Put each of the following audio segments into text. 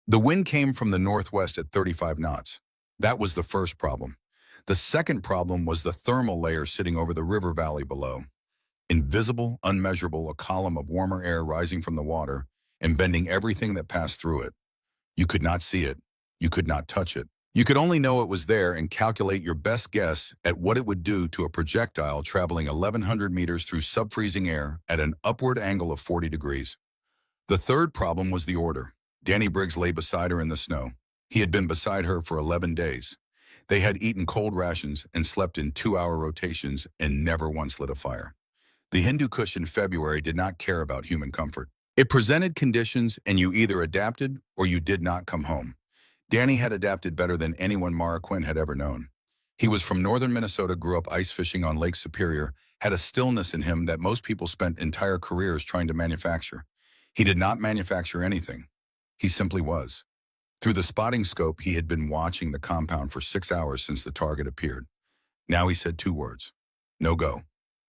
The wind came from the northwest at 35 knots. That was the first problem. The second problem was the thermal layer sitting over the river valley below. Invisible, unmeasurable, a column of warmer air rising from the water and bending everything that passed through it. You could not see it. You could not touch it. You could only know it was there and calculate your best guess at what it would do to a projectile traveling 1,100 meters through sub-freezing air at an upward angle of 40 degrees. The third problem was the order. Danny Briggs lay beside her in the snow. He had been beside her for 11 days. They had eaten cold rations and slept in 2-hour rotations and never once lit a fire. The Hindu Kush in February did not care about human comfort. It presented conditions and you either adapted or you did not come home. Danny had adapted better than anyone Mara Quinn had ever known. He was from northern Minnesota, grew up ice fishing on Lake Superior, had a stillness in him that most people spent entire careers trying to manufacture. He did not manufacture anything. He simply was. Through the spotting scope, he had been watching the compound for 6 hours since the target appeared. Now he said 2 words. No go.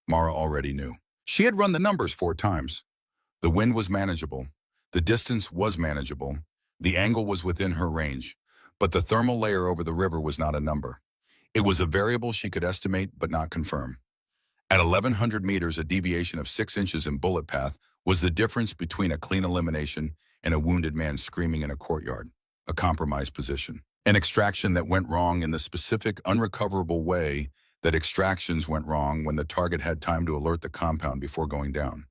Mara already knew. She had run the numbers 4 times. The wind was manageable. The distance was manageable. The angle was within her range. But the thermal layer over the river was not a number. It was a variable she could estimate but not confirm. At 1,100 meters, a deviation of 6 inches in bullet path was the difference between a clean elimination and a wounded man screaming in a courtyard, a compromised position. An extraction that went wrong in the specific, unrecoverable way that extractions went wrong when the target had time to alert the compound before going down.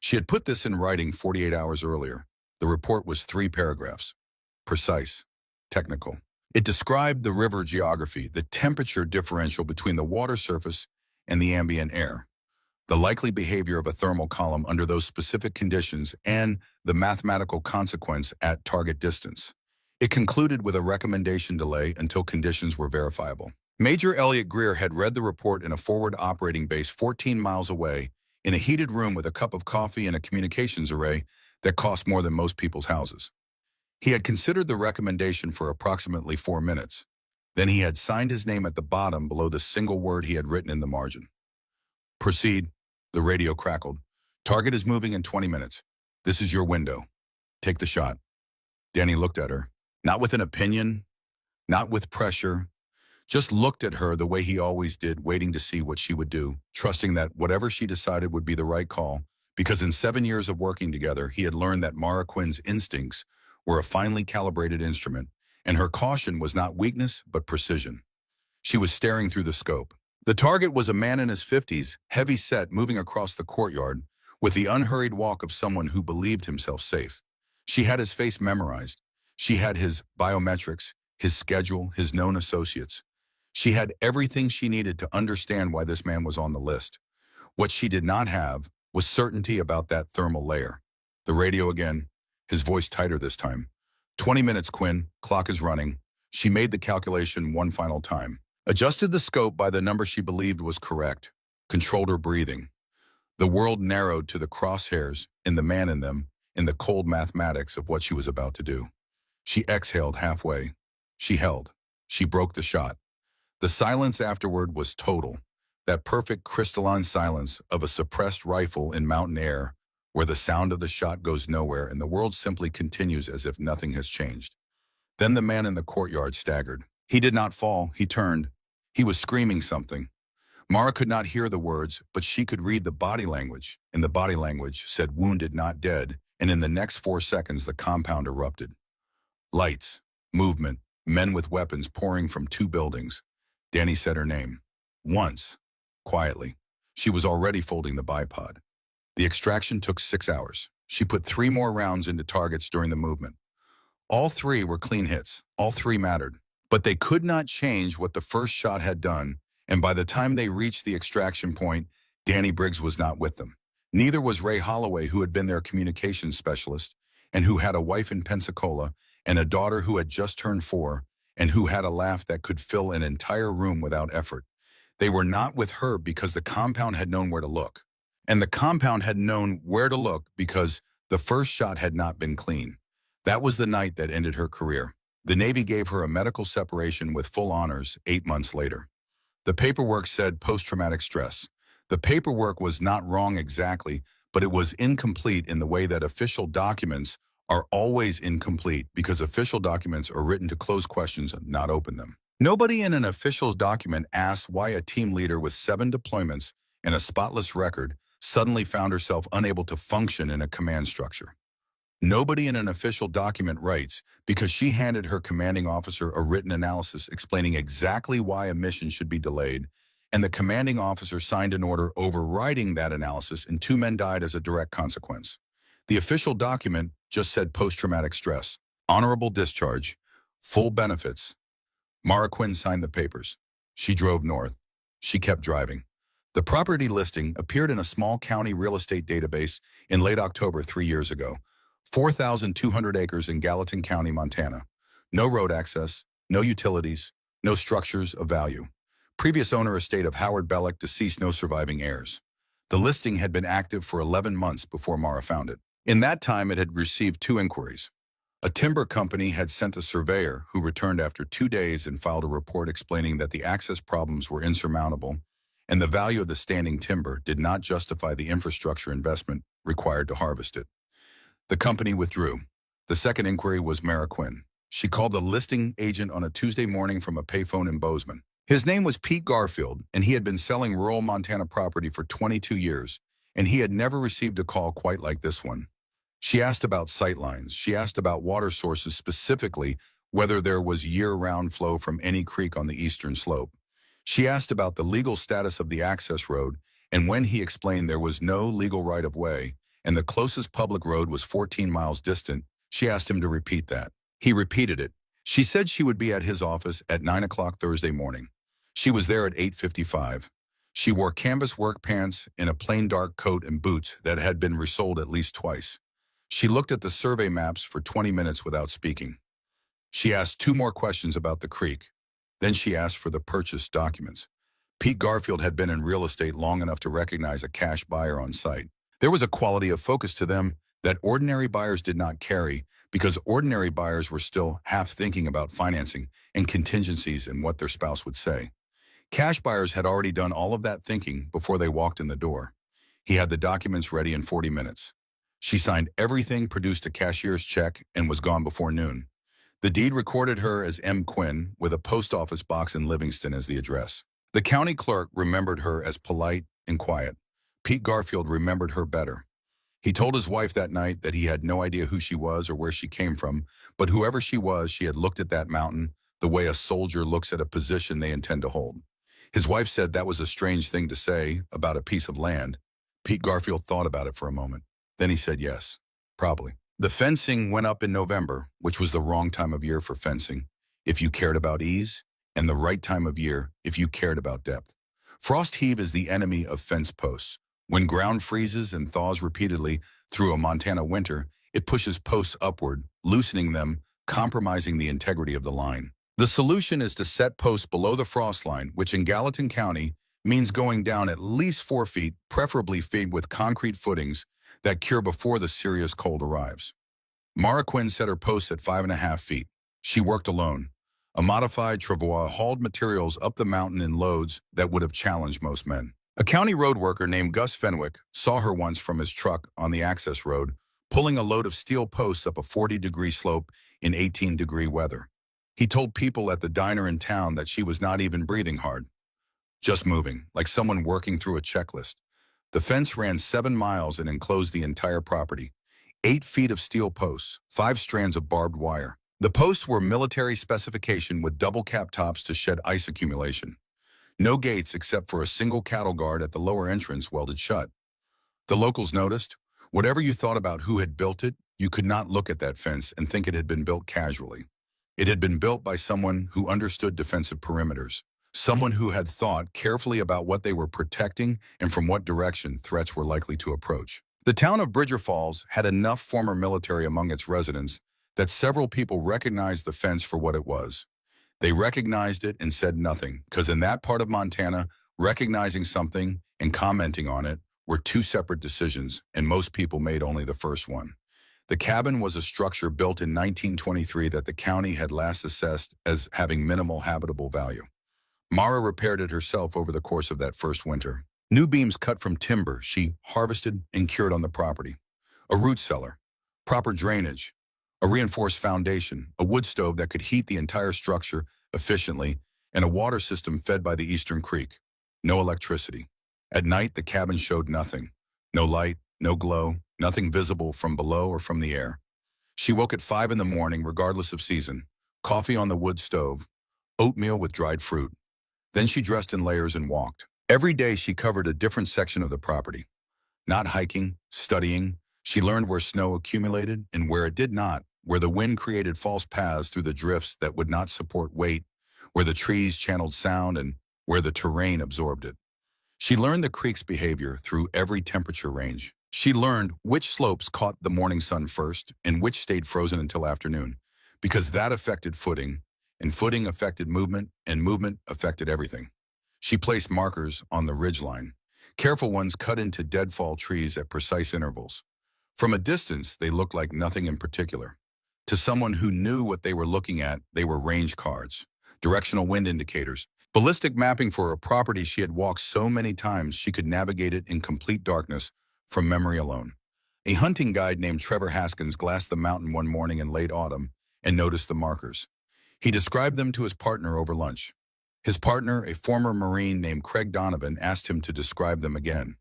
She had put this in writing 48 hours earlier. The report was 3 paragraphs. Precise, technical. It described the river geography, the temperature differential between the water surface and the ambient air, the likely behavior of a thermal column under those specific conditions, and the mathematical consequence at target distance. It concluded with a recommendation delay until conditions were verifiable. Major Elliot Greer had read the report in a forward operating base 14 miles away in a heated room with a cup of coffee and a communications array that cost more than most people's houses. He had considered the recommendation for approximately 4 minutes. Then he had signed his name at the bottom below the single word he had written in the margin. Proceed, the radio crackled. Target is moving in 20 minutes. This is your window. Take the shot. Danny looked at her, not with an opinion, not with pressure, just looked at her the way he always did, waiting to see what she would do, trusting that whatever she decided would be the right call, because in 7 years of working together, he had learned that Mara Quinn's instincts were a finely calibrated instrument, and her caution was not weakness, but precision. She was staring through the scope. The target was a man in his 50s, heavy-set, moving across the courtyard, with the unhurried walk of someone who believed himself safe. She had his face memorized. She had his biometrics, his schedule, his known associates. She had everything she needed to understand why this man was on the list. What she did not have was certainty about that thermal layer. The radio again, his voice tighter this time. 20 minutes, Quinn. Clock is running. She made the calculation one final time. Adjusted the scope by the number she believed was correct. Controlled her breathing. The world narrowed to the crosshairs and the man in them, in the cold mathematics of what she was about to do. She exhaled halfway. She held. She broke the shot. The silence afterward was total. That perfect crystalline silence of a suppressed rifle in mountain air, where the sound of the shot goes nowhere and the world simply continues as if nothing has changed. Then the man in the courtyard staggered. He did not fall. He turned. He was screaming something. Mara could not hear the words, but she could read the body language, and the body language said wounded, not dead, and in the next 4 seconds the compound erupted. Lights, movement, men with weapons pouring from 2 buildings. Danny said her name. Once, quietly. She was already folding the bipod. The extraction took 6 hours. She put 3 more rounds into targets during the movement. All 3 were clean hits. All 3 mattered. But they could not change what the first shot had done, and by the time they reached the extraction point, Danny Briggs was not with them. Neither was Ray Holloway, who had been their communications specialist, and who had a wife in Pensacola, and a daughter who had just turned 4, and who had a laugh that could fill an entire room without effort. They were not with her because the compound had known where to look. And the compound had known where to look because the first shot had not been clean. That was the night that ended her career. The Navy gave her a medical separation with full honors 8 months later. The paperwork said post-traumatic stress. The paperwork was not wrong exactly, but it was incomplete in the way that official documents are always incomplete because official documents are written to close questions and not open them. Nobody in an official document asks why a team leader with 7 deployments and a spotless record suddenly found herself unable to function in a command structure. Nobody in an official document writes because she handed her commanding officer a written analysis explaining exactly why a mission should be delayed, and the commanding officer signed an order overriding that analysis and 2 men died as a direct consequence. The official document just said post-traumatic stress, honorable discharge, full benefits. Mara Quinn signed the papers. She drove north. She kept driving. The property listing appeared in a small county real estate database in late October 3 years ago. 4,200 acres in Gallatin County, Montana. No road access, no utilities, no structures of value. Previous owner estate of Howard Bellick, deceased, no surviving heirs. The listing had been active for 11 months before Mara found it. In that time, it had received 2 inquiries. A timber company had sent a surveyor who returned after 2 days and filed a report explaining that the access problems were insurmountable and the value of the standing timber did not justify the infrastructure investment required to harvest it. The company withdrew. The second inquiry was Mara Quinn. She called a listing agent on a Tuesday morning from a payphone in Bozeman. His name was Pete Garfield, and he had been selling rural Montana property for 22 years, and he had never received a call quite like this one. She asked about sightlines. She asked about water sources, specifically whether there was year-round flow from any creek on the eastern slope. She asked about the legal status of the access road, and when he explained there was no legal right-of-way and the closest public road was 14 miles distant, she asked him to repeat that. He repeated it. She said she would be at his office at 9 o'clock Thursday morning. She was there at 8:55. She wore canvas work pants and a plain dark coat and boots that had been resoled at least twice. She looked at the survey maps for 20 minutes without speaking. She asked 2 more questions about the creek. Then she asked for the purchase documents. Pete Garfield had been in real estate long enough to recognize a cash buyer on site. There was a quality of focus to them that ordinary buyers did not carry because ordinary buyers were still half thinking about financing and contingencies and what their spouse would say. Cash buyers had already done all of that thinking before they walked in the door. He had the documents ready in 40 minutes. She signed everything, produced a cashier's check, and was gone before noon. The deed recorded her as M. Quinn with a post office box in Livingston as the address. The county clerk remembered her as polite and quiet. Pete Garfield remembered her better. He told his wife that night that he had no idea who she was or where she came from, but whoever she was, she had looked at that mountain the way a soldier looks at a position they intend to hold. His wife said that was a strange thing to say about a piece of land. Pete Garfield thought about it for a moment. Then he said yes, probably. The fencing went up in November, which was the wrong time of year for fencing, if you cared about ease, and the right time of year if you cared about depth. Frost heave is the enemy of fence posts. When ground freezes and thaws repeatedly through a Montana winter, it pushes posts upward, loosening them, compromising the integrity of the line. The solution is to set posts below the frost line, which in Gallatin County means going down at least 4 feet, preferably feet with concrete footings that cure before the serious cold arrives. Mara Quinn set her posts at 5.5 feet. She worked alone. A modified travois hauled materials up the mountain in loads that would have challenged most men. A county road worker named Gus Fenwick saw her once from his truck on the access road, pulling a load of steel posts up a 40-degree slope in 18-degree weather. He told people at the diner in town that she was not even breathing hard, just moving, like someone working through a checklist. The fence ran 7 miles and enclosed the entire property. 8 feet of steel posts, 5 strands of barbed wire. The posts were military specification with double cap tops to shed ice accumulation. No gates except for a single cattle guard at the lower entrance welded shut. The locals noticed. Whatever you thought about who had built it, you could not look at that fence and think it had been built casually. It had been built by someone who understood defensive perimeters, someone who had thought carefully about what they were protecting and from what direction threats were likely to approach. The town of Bridger Falls had enough former military among its residents that several people recognized the fence for what it was. They recognized it and said nothing, because in that part of Montana, recognizing something and commenting on it were 2 separate decisions, and most people made only the first one. The cabin was a structure built in 1923 that the county had last assessed as having minimal habitable value. Mara repaired it herself over the course of that first winter. New beams cut from timber she harvested and cured on the property. A root cellar, proper drainage, a reinforced foundation, a wood stove that could heat the entire structure efficiently, and a water system fed by the Eastern Creek. No electricity. At night, the cabin showed nothing. No light, no glow, nothing visible from below or from the air. She woke at 5 in the morning, regardless of season. Coffee on the wood stove, oatmeal with dried fruit. Then she dressed in layers and walked. Every day she covered a different section of the property. Not hiking, studying. She learned where snow accumulated and where it did not, where the wind created false paths through the drifts that would not support weight, where the trees channeled sound and where the terrain absorbed it. She learned the creek's behavior through every temperature range. She learned which slopes caught the morning sun first and which stayed frozen until afternoon, because that affected footing, and footing affected movement, and movement affected everything. She placed markers on the ridgeline, careful ones cut into deadfall trees at precise intervals. From a distance, they looked like nothing in particular. To someone who knew what they were looking at, they were range cards, directional wind indicators, ballistic mapping for a property she had walked so many times she could navigate it in complete darkness from memory alone. A hunting guide named Trevor Haskins glassed the mountain one morning in late autumn and noticed the markers. He described them to his partner over lunch. His partner, a former Marine named Craig Donovan, asked him to describe them again.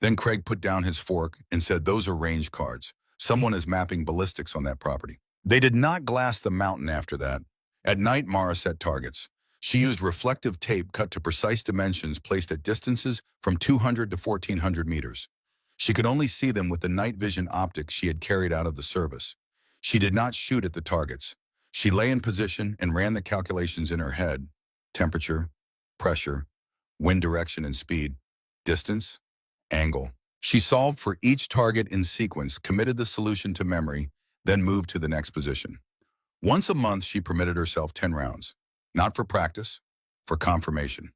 Then Craig put down his fork and said, "Those are range cards. Someone is mapping ballistics on that property." They did not glass the mountain after that. At night, Mara set targets. She used reflective tape cut to precise dimensions placed at distances from 200 to 1,400 meters. She could only see them with the night vision optics she had carried out of the service. She did not shoot at the targets. She lay in position and ran the calculations in her head: temperature, pressure, wind direction and speed, distance, angle. She solved for each target in sequence, committed the solution to memory, then moved to the next position. Once a month, she permitted herself 10 rounds. Not for practice, for confirmation.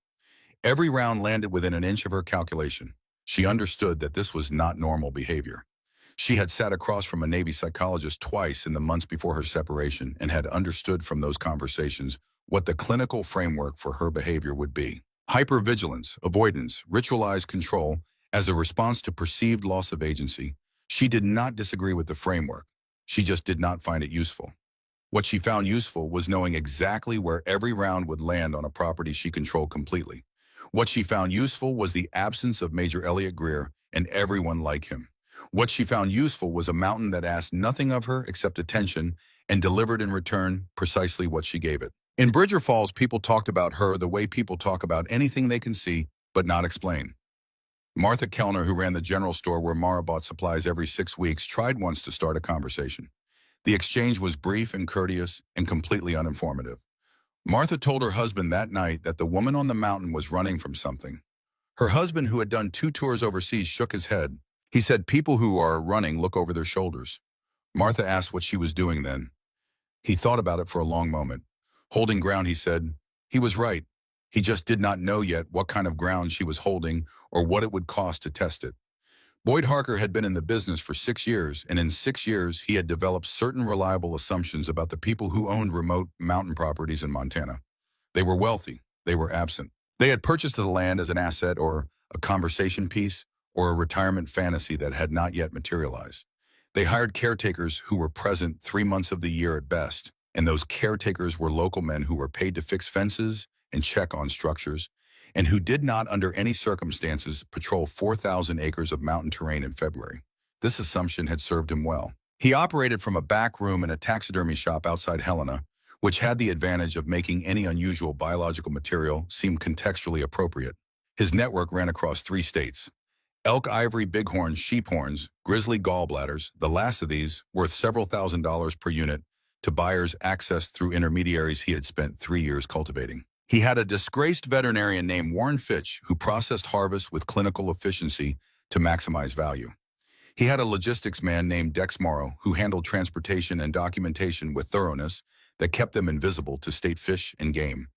Every round landed within an inch of her calculation. She understood that this was not normal behavior. She had sat across from a Navy psychologist twice in the months before her separation and had understood from those conversations what the clinical framework for her behavior would be. Hypervigilance, avoidance, ritualized control as a response to perceived loss of agency. She did not disagree with the framework. She just did not find it useful. What she found useful was knowing exactly where every round would land on a property she controlled completely. What she found useful was the absence of Major Elliott Greer and everyone like him. What she found useful was a mountain that asked nothing of her except attention and delivered in return precisely what she gave it. In Bridger Falls, people talked about her the way people talk about anything they can see but not explain. Martha Kellner, who ran the general store where Mara bought supplies every 6 weeks, tried once to start a conversation. The exchange was brief and courteous and completely uninformative. Martha told her husband that night that the woman on the mountain was running from something. Her husband, who had done 2 tours overseas, shook his head. He said, "People who are running look over their shoulders." Martha asked what she was doing then. He thought about it for a long moment. Holding ground, he said. He was right. He just did not know yet what kind of ground she was holding or what it would cost to test it. Boyd Harker had been in the business for 6 years, and in 6 years he had developed certain reliable assumptions about the people who owned remote mountain properties in Montana. They were wealthy. They were absent. They had purchased the land as an asset or a conversation piece or a retirement fantasy that had not yet materialized. They hired caretakers who were present 3 months of the year at best, and those caretakers were local men who were paid to fix fences and check on structures, and who did not under any circumstances patrol 4,000 acres of mountain terrain in February. This assumption had served him well. He operated from a back room in a taxidermy shop outside Helena, which had the advantage of making any unusual biological material seem contextually appropriate. His network ran across 3 states. Elk ivory bighorns, sheep horns, grizzly gallbladders, the last of these worth several $1,000s per unit, to buyers accessed through intermediaries he had spent 3 years cultivating. He had a disgraced veterinarian named Warren Fitch who processed harvests with clinical efficiency to maximize value. He had a logistics man named Dex Morrow who handled transportation and documentation with thoroughness that kept them invisible to state fish and game.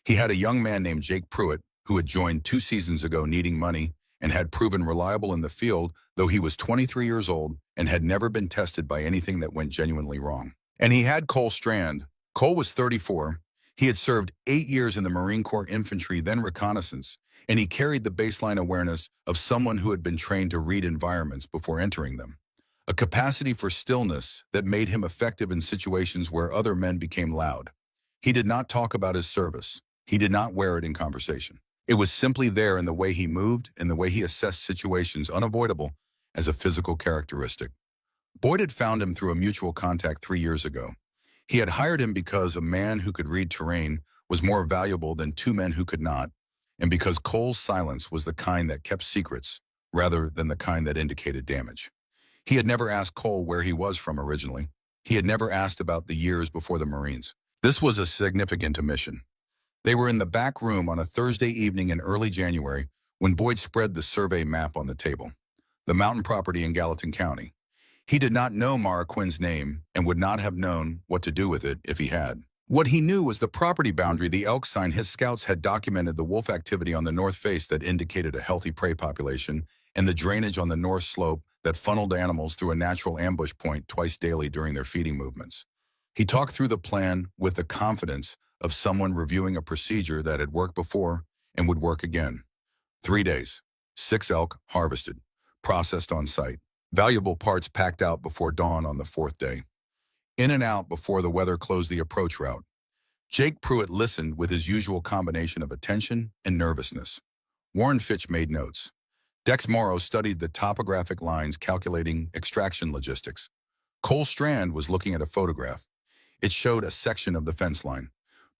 He had a young man named Jake Pruitt who had joined 2 seasons ago needing money and had proven reliable in the field, though he was 23 years old and had never been tested by anything that went genuinely wrong. And he had Cole Strand. Cole was 34. He had served 8 years in the Marine Corps Infantry, then reconnaissance, and he carried the baseline awareness of someone who had been trained to read environments before entering them. a capacity for stillness that made him effective in situations where other men became loud. He did not talk about his service. He did not wear it in conversation. It was simply there in the way he moved and the way he assessed situations unavoidable as a physical characteristic. Boyd had found him through a mutual contact 3 years ago. He had hired him because a man who could read terrain was more valuable than two men who could not, and because Cole's silence was the kind that kept secrets rather than the kind that indicated damage. He had never asked Cole where he was from originally. He had never asked about the years before the Marines. This was a significant omission. They were in the back room on a Thursday evening in early January when Boyd spread the survey map on the table. The mountain property in Gallatin County. He did not know Mara Quinn's name and would not have known what to do with it if he had. What he knew was the property boundary, the elk sign. His scouts had documented the wolf activity on the north face that indicated a healthy prey population, and the drainage on the north slope that funneled animals through a natural ambush point twice daily during their feeding movements. He talked through the plan with the confidence of someone reviewing a procedure that had worked before and would work again. 3 days, 6 elk harvested, processed on site, valuable parts packed out before dawn on the 4th day. In and out before the weather closed the approach route. Jake Pruitt listened with his usual combination of attention and nervousness. Warren Fitch made notes. Dex Morrow studied the topographic lines calculating extraction logistics. Cole Strand was looking at a photograph. It showed a section of the fence line.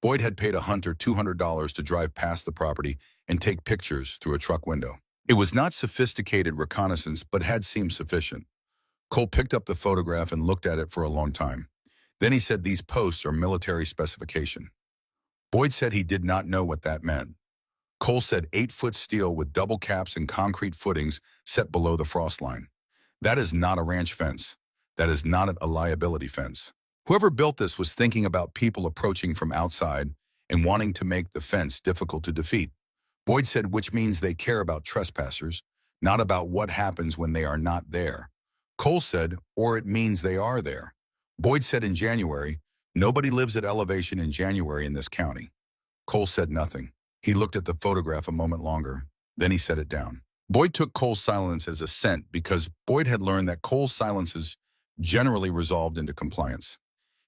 Boyd had paid a hunter $200 to drive past the property and take pictures through a truck window. It was not sophisticated reconnaissance, but had seemed sufficient. Cole picked up the photograph and looked at it for a long time. Then he said these posts are military specification. Boyd said he did not know what that meant. Cole said 8-foot steel with double caps and concrete footings set below the frost line. That is not a ranch fence. That is not a liability fence. Whoever built this was thinking about people approaching from outside and wanting to make the fence difficult to defeat. Boyd said, which means they care about trespassers, not about what happens when they are not there. Cole said, or it means they are there. Boyd said in January, nobody lives at elevation in January in this county. Cole said nothing. He looked at the photograph a moment longer. Then he set it down. Boyd took Cole's silence as assent because Boyd had learned that Cole's silences generally resolved into compliance.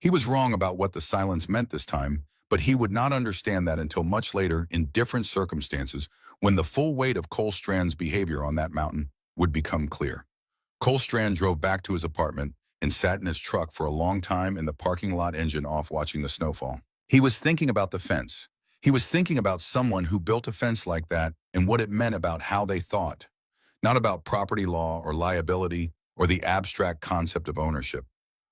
He was wrong about what the silence meant this time, but he would not understand that until much later in different circumstances when the full weight of Cole Strand's behavior on that mountain would become clear. Cole Strand drove back to his apartment and sat in his truck for a long time in the parking lot, engine off, watching the snowfall. He was thinking about the fence. He was thinking about someone who built a fence like that and what it meant about how they thought, not about property law or liability or the abstract concept of ownership,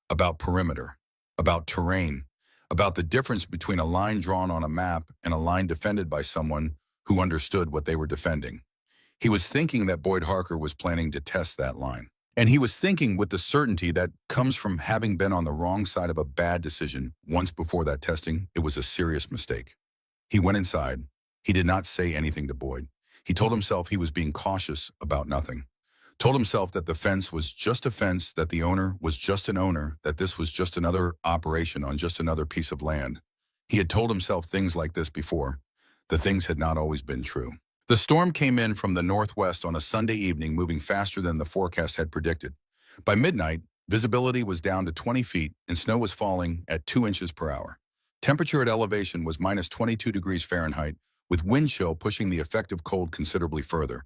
about perimeter, about terrain, about the difference between a line drawn on a map and a line defended by someone who understood what they were defending. He was thinking that Boyd Harker was planning to test that line. And he was thinking with the certainty that comes from having been on the wrong side of a bad decision once before that testing. It was a serious mistake. He went inside. He did not say anything to Boyd. He told himself he was being cautious about nothing. Told himself that the fence was just a fence, that the owner was just an owner, that this was just another operation on just another piece of land. He had told himself things like this before. The things had not always been true. The storm came in from the northwest on a Sunday evening, moving faster than the forecast had predicted. By midnight, visibility was down to 20 feet and snow was falling at 2 inches per hour. Temperature at elevation was minus 22 degrees Fahrenheit, with wind chill pushing the effective cold considerably further.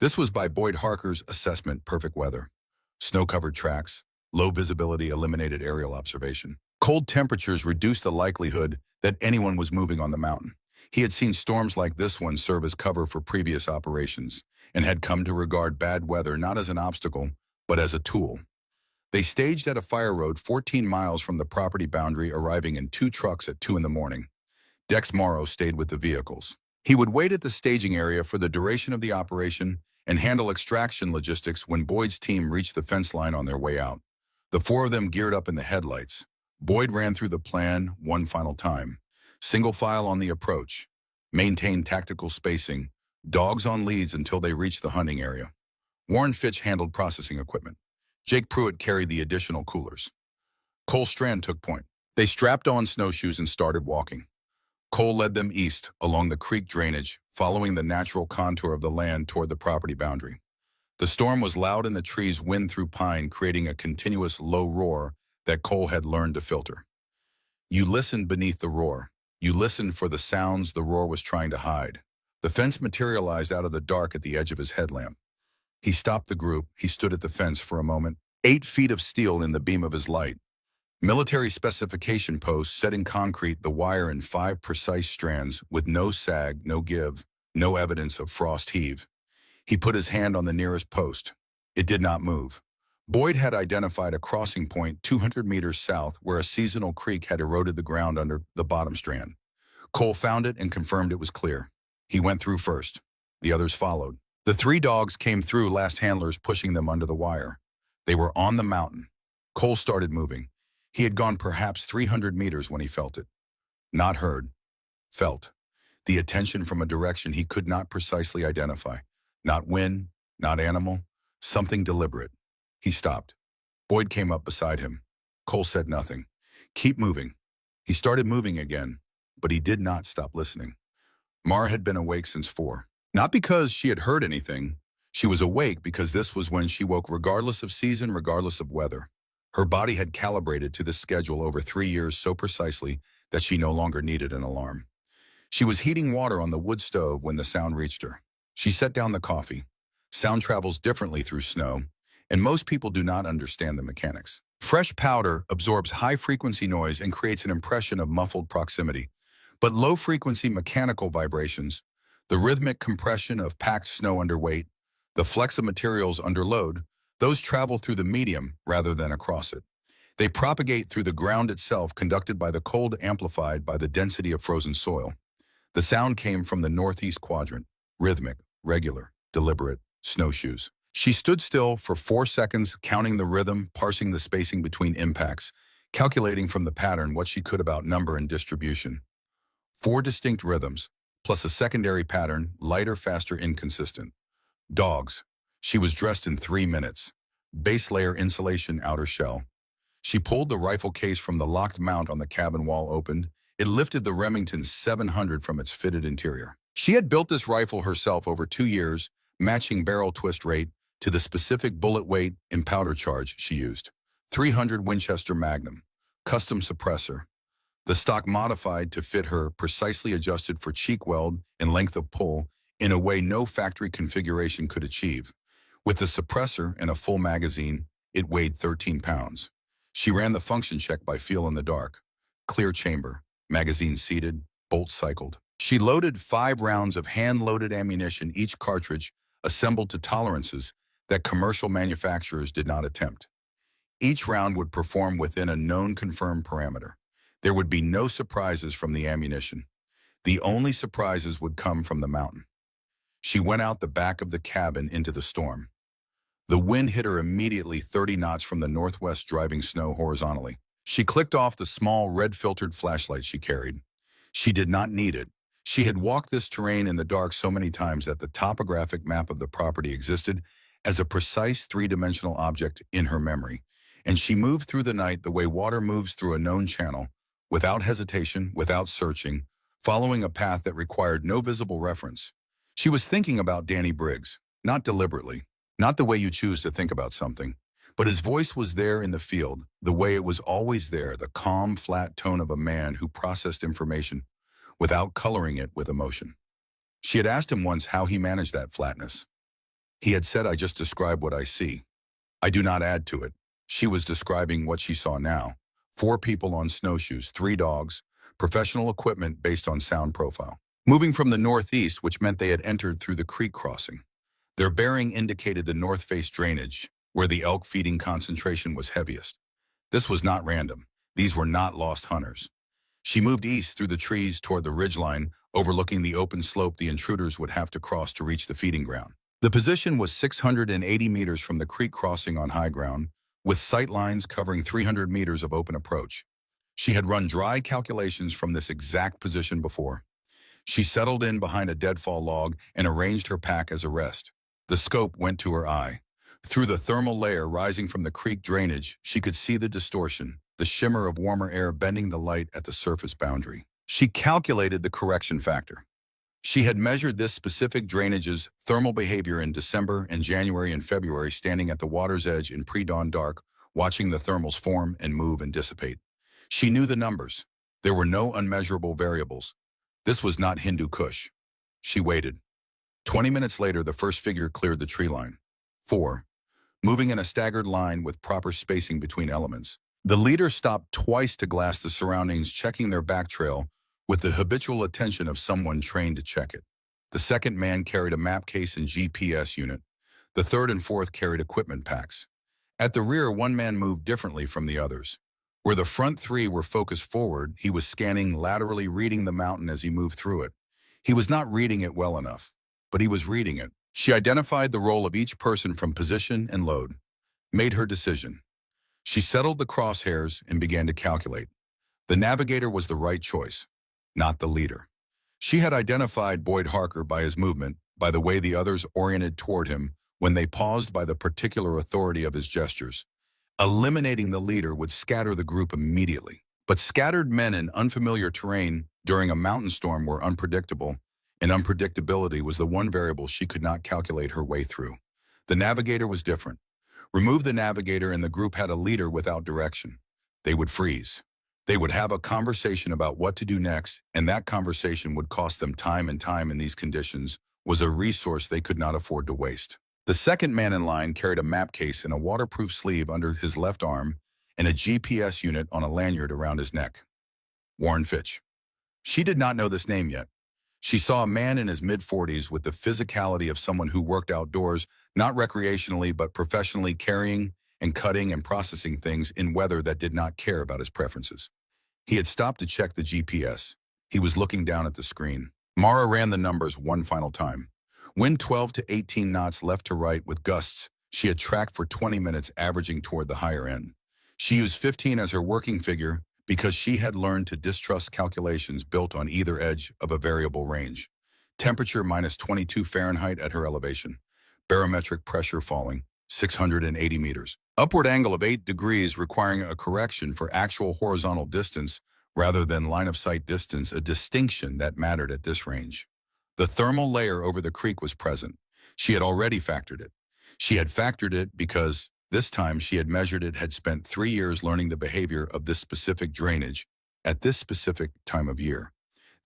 This was by Boyd Harker's assessment perfect weather. Snow-covered tracks, low visibility eliminated aerial observation. Cold temperatures reduced the likelihood that anyone was moving on the mountain. He had seen storms like this one serve as cover for previous operations and had come to regard bad weather not as an obstacle, but as a tool. They staged at a fire road 14 miles from the property boundary, arriving in 2 trucks at 2 in the morning. Dex Morrow stayed with the vehicles. He would wait at the staging area for the duration of the operation and handle extraction logistics when Boyd's team reached the fence line on their way out. The 4 of them geared up in the headlights. Boyd ran through the plan one final time. Single file on the approach. Maintain tactical spacing. Dogs on leads until they reach the hunting area. Warren Fitch handled processing equipment. Jake Pruitt carried the additional coolers. Cole Strand took point. They strapped on snowshoes and started walking. Cole led them east along the creek drainage, following the natural contour of the land toward the property boundary. The storm was loud and the trees wind through pine, creating a continuous low roar that Cole had learned to filter. You listened beneath the roar. You listened for the sounds the roar was trying to hide. The fence materialized out of the dark at the edge of his headlamp. He stopped the group. He stood at the fence for a moment, 8 feet of steel in the beam of his light. Military specification posts set in concrete, the wire in 5 precise strands with no sag, no give, no evidence of frost heave. He put his hand on the nearest post. It did not move. Boyd had identified a crossing point 200 meters south where a seasonal creek had eroded the ground under the bottom strand. Cole found it and confirmed it was clear. He went through first. The others followed. The 3 dogs came through, last handlers pushing them under the wire. They were on the mountain. Cole started moving. He had gone perhaps 300 meters when he felt it. Not heard. Felt. The attention from a direction he could not precisely identify. Not wind, not animal, something deliberate. He stopped. Boyd came up beside him. Cole said nothing. Keep moving. He started moving again, but he did not stop listening. Mara had been awake since 4. Not because she had heard anything. She was awake because this was when she woke, regardless of season, regardless of weather. Her body had calibrated to this schedule over 3 years so precisely that she no longer needed an alarm. She was heating water on the wood stove when the sound reached her. She set down the coffee. Sound travels differently through snow, and most people do not understand the mechanics. Fresh powder absorbs high-frequency noise and creates an impression of muffled proximity. But low-frequency mechanical vibrations, the rhythmic compression of packed snow under weight, the flex of materials under load, those travel through the medium rather than across it. They propagate through the ground itself, conducted by the cold, amplified by the density of frozen soil. The sound came from the northeast quadrant, rhythmic, regular, deliberate, snowshoes. She stood still for 4 seconds, counting the rhythm, parsing the spacing between impacts, calculating from the pattern what she could about number and distribution. 4 distinct rhythms, plus a secondary pattern, lighter, faster, inconsistent. Dogs. She was dressed in 3 minutes. Base layer insulation outer shell. She pulled the rifle case from the locked mount on the cabin wall opened. It lifted the Remington 700 from its fitted interior. She had built this rifle herself over 2 years, matching barrel twist rate to the specific bullet weight and powder charge she used. 300 Winchester Magnum. Custom suppressor. The stock modified to fit her, precisely adjusted for cheek weld and length of pull in a way no factory configuration could achieve. With the suppressor and a full magazine, it weighed 13 pounds. She ran the function check by feel in the dark. Clear chamber, magazine seated, bolt cycled. She loaded 5 rounds of hand-loaded ammunition, each cartridge assembled to tolerances that commercial manufacturers did not attempt. Each round would perform within a known confirmed parameter. There would be no surprises from the ammunition. The only surprises would come from the mountain. She went out the back of the cabin into the storm. The wind hit her immediately, 30 knots from the northwest, driving snow horizontally. She clicked off the small red-filtered flashlight she carried. She did not need it. She had walked this terrain in the dark so many times that the topographic map of the property existed as a precise 3-dimensional object in her memory, and she moved through the night the way water moves through a known channel, without hesitation, without searching, following a path that required no visible reference. She was thinking about Danny Briggs, not deliberately, not the way you choose to think about something, but his voice was there in the field, the way it was always there, the calm, flat tone of a man who processed information without coloring it with emotion. She had asked him once how he managed that flatness. He had said, "I just describe what I see. I do not add to it." She was describing what she saw now. 4 people on snowshoes, 3 dogs, professional equipment based on sound profile. Moving from the northeast, which meant they had entered through the creek crossing. Their bearing indicated the north face drainage, where the elk feeding concentration was heaviest. This was not random. These were not lost hunters. She moved east through the trees toward the ridgeline, overlooking the open slope the intruders would have to cross to reach the feeding ground. The position was 680 meters from the creek crossing on high ground, with sight lines covering 300 meters of open approach. She had run dry calculations from this exact position before. She settled in behind a deadfall log and arranged her pack as a rest. The scope went to her eye. Through the thermal layer rising from the creek drainage, she could see the distortion, the shimmer of warmer air bending the light at the surface boundary. She calculated the correction factor. She had measured this specific drainage's thermal behavior in December and January and February, standing at the water's edge in pre-dawn dark, watching the thermals form and move and dissipate. She knew the numbers. There were no unmeasurable variables. This was not Hindu Kush. She waited. 20 minutes later, the first figure cleared the tree line. 4. Moving in a staggered line with proper spacing between elements. The leader stopped twice to glass the surroundings, checking their back trail with the habitual attention of someone trained to check it. The second man carried a map case and GPS unit. The third and fourth carried equipment packs. At the rear, one man moved differently from the others. Where the front three were focused forward, he was scanning laterally, reading the mountain as he moved through it. He was not reading it well enough, but he was reading it. She identified the role of each person from position and load, made her decision. She settled the crosshairs and began to calculate. The navigator was the right choice, not the leader. She had identified Boyd Harker by his movement, by the way the others oriented toward him when they paused, by the particular authority of his gestures. Eliminating the leader would scatter the group immediately. But scattered men in unfamiliar terrain during a mountain storm were unpredictable, and unpredictability was the one variable she could not calculate her way through. The navigator was different. Remove the navigator and the group had a leader without direction. They would freeze. They would have a conversation about what to do next, and that conversation would cost them time, and time in these conditions was a resource they could not afford to waste. The second man in line carried a map case and a waterproof sleeve under his left arm and a GPS unit on a lanyard around his neck. Warren Fitch. She did not know this name yet. She saw a man in his mid-40s with the physicality of someone who worked outdoors, not recreationally but professionally, carrying and cutting and processing things in weather that did not care about his preferences. He had stopped to check the GPS. He was looking down at the screen. Mara ran the numbers one final time. Wind 12 to 18 knots left to right with gusts she had tracked for 20 minutes, averaging toward the higher end. She used 15 as her working figure because she had learned to distrust calculations built on either edge of a variable range. Temperature minus 22 Fahrenheit at her elevation. Barometric pressure falling, 680 meters. Upward angle of 8 degrees requiring a correction for actual horizontal distance rather than line of sight distance, a distinction that mattered at this range. The thermal layer over the creek was present. She had already factored it. She had factored it because this time she had measured it, had spent 3 years learning the behavior of this specific drainage at this specific time of year.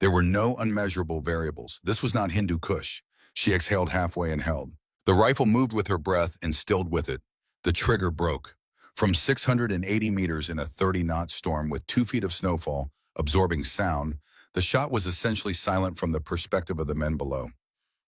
There were no unmeasurable variables. This was not Hindu Kush. She exhaled halfway and held. The rifle moved with her breath and stilled with it. The trigger broke. From 680 meters in a 30-knot storm with 2 feet of snowfall, absorbing sound, the shot was essentially silent from the perspective of the men below.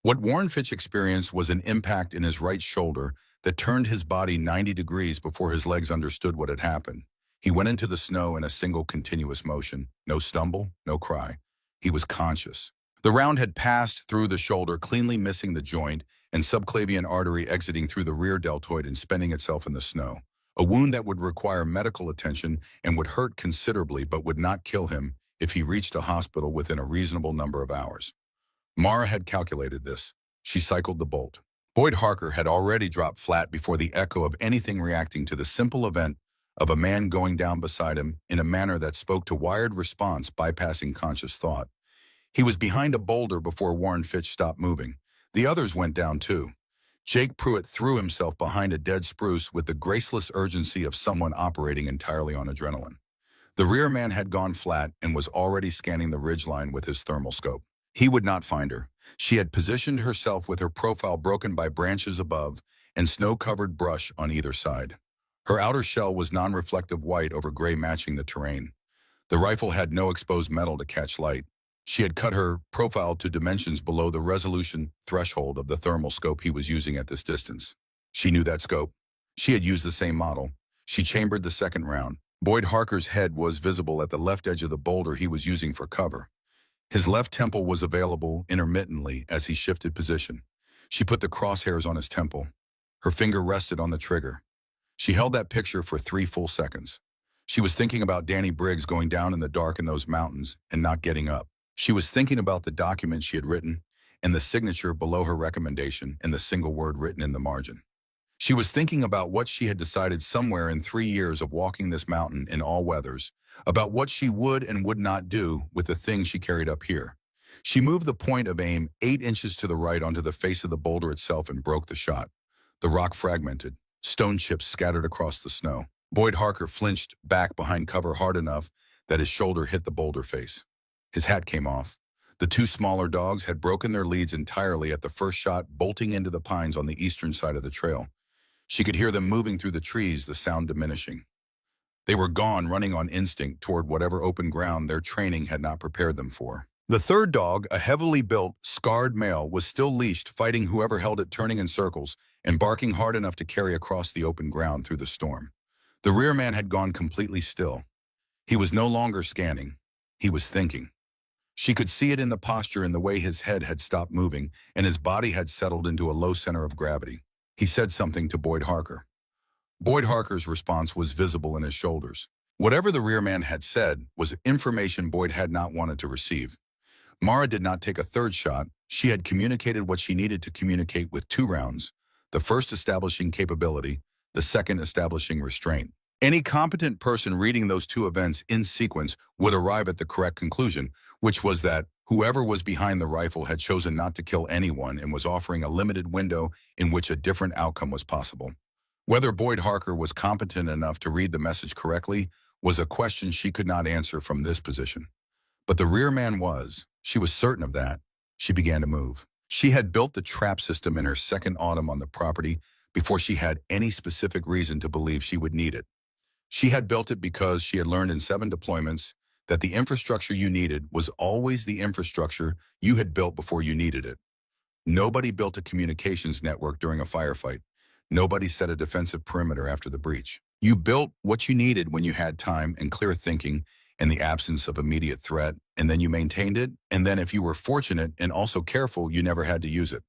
What Warren Fitch experienced was an impact in his right shoulder that turned his body 90 degrees before his legs understood what had happened. He went into the snow in a single continuous motion. No stumble, no cry. He was conscious. The round had passed through the shoulder, cleanly missing the joint, and subclavian artery exiting through the rear deltoid and spending itself in the snow. A wound that would require medical attention and would hurt considerably but would not kill him if he reached a hospital within a reasonable number of hours. Mara had calculated this. She cycled the bolt. Boyd Harker had already dropped flat before the echo of anything reacting to the simple event of a man going down beside him in a manner that spoke to wired response bypassing conscious thought. He was behind a boulder before Warren Fitch stopped moving. The others went down too. Jake Pruitt threw himself behind a dead spruce with the graceless urgency of someone operating entirely on adrenaline. The rear man had gone flat and was already scanning the ridgeline with his thermal scope. He would not find her. She had positioned herself with her profile broken by branches above and snow-covered brush on either side. Her outer shell was non-reflective white over gray, matching the terrain. The rifle had no exposed metal to catch light. She had cut her profile to dimensions below the resolution threshold of the thermal scope he was using at this distance. She knew that scope. She had used the same model. She chambered the second round. Boyd Harker's head was visible at the left edge of the boulder he was using for cover. His left temple was available intermittently as he shifted position. She put the crosshairs on his temple. Her finger rested on the trigger. She held that picture for 3 full seconds. She was thinking about Danny Briggs going down in the dark in those mountains and not getting up. She was thinking about the document she had written and the signature below her recommendation and the single word written in the margin. She was thinking about what she had decided somewhere in 3 years of walking this mountain in all weathers, about what she would and would not do with the thing she carried up here. She moved the point of aim 8 inches to the right onto the face of the boulder itself and broke the shot. The rock fragmented, stone chips scattered across the snow. Boyd Harker flinched back behind cover hard enough that his shoulder hit the boulder face. His hat came off. The two smaller dogs had broken their leads entirely at the first shot, bolting into the pines on the eastern side of the trail. She could hear them moving through the trees, the sound diminishing. They were gone, running on instinct toward whatever open ground their training had not prepared them for. The third dog, a heavily built, scarred male, was still leashed, fighting whoever held it, turning in circles and barking hard enough to carry across the open ground through the storm. The rear man had gone completely still. He was no longer scanning. He was thinking. She could see it in the posture and the way his head had stopped moving and his body had settled into a low center of gravity. He said something to Boyd Harker. Boyd Harker's response was visible in his shoulders. Whatever the rear man had said was information Boyd had not wanted to receive. Mara did not take a third shot. She had communicated what she needed to communicate with 2 rounds, the first establishing capability, the second establishing restraint. Any competent person reading those 2 events in sequence would arrive at the correct conclusion, which was that whoever was behind the rifle had chosen not to kill anyone and was offering a limited window in which a different outcome was possible. Whether Boyd Harker was competent enough to read the message correctly was a question she could not answer from this position. But the rear man was. She was certain of that. She began to move. She had built the trap system in her second autumn on the property before she had any specific reason to believe she would need it. She had built it because she had learned in 7 deployments that the infrastructure you needed was always the infrastructure you had built before you needed it. Nobody built a communications network during a firefight. Nobody set a defensive perimeter after the breach. You built what you needed when you had time and clear thinking in the absence of immediate threat, and then you maintained it, and then if you were fortunate and also careful, you never had to use it.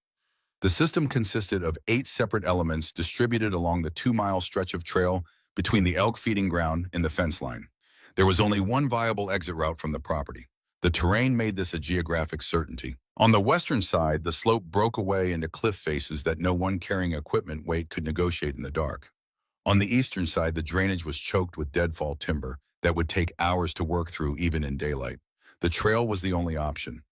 The system consisted of 8 separate elements distributed along the 2-mile stretch of trail between the elk feeding ground and the fence line. There was only one viable exit route from the property. The terrain made this a geographic certainty. On the western side, the slope broke away into cliff faces that no one carrying equipment weight could negotiate in the dark. On the eastern side, the drainage was choked with deadfall timber that would take hours to work through even in daylight. The trail was the only option.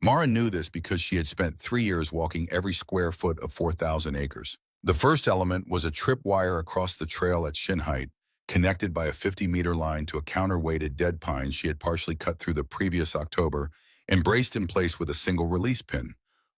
Mara knew this because she had spent 3 years walking every square foot of 4,000 acres. The first element was a tripwire across the trail at shin height, connected by a 50-meter line to a counterweighted dead pine she had partially cut through the previous October and braced in place with a single release pin.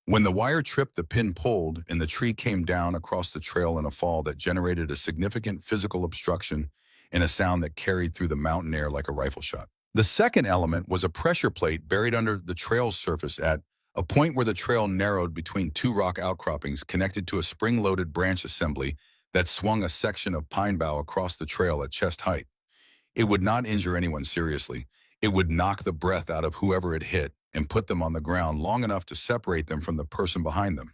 When the wire tripped, the pin pulled, and the tree came down across the trail in a fall that generated a significant physical obstruction and a sound that carried through the mountain air like a rifle shot. The second element was a pressure plate buried under the trail's surface at a point where the trail narrowed between 2 rock outcroppings connected to a spring-loaded branch assembly that swung a section of pine bough across the trail at chest height. It would not injure anyone seriously. It would knock the breath out of whoever it hit and put them on the ground long enough to separate them from the person behind them.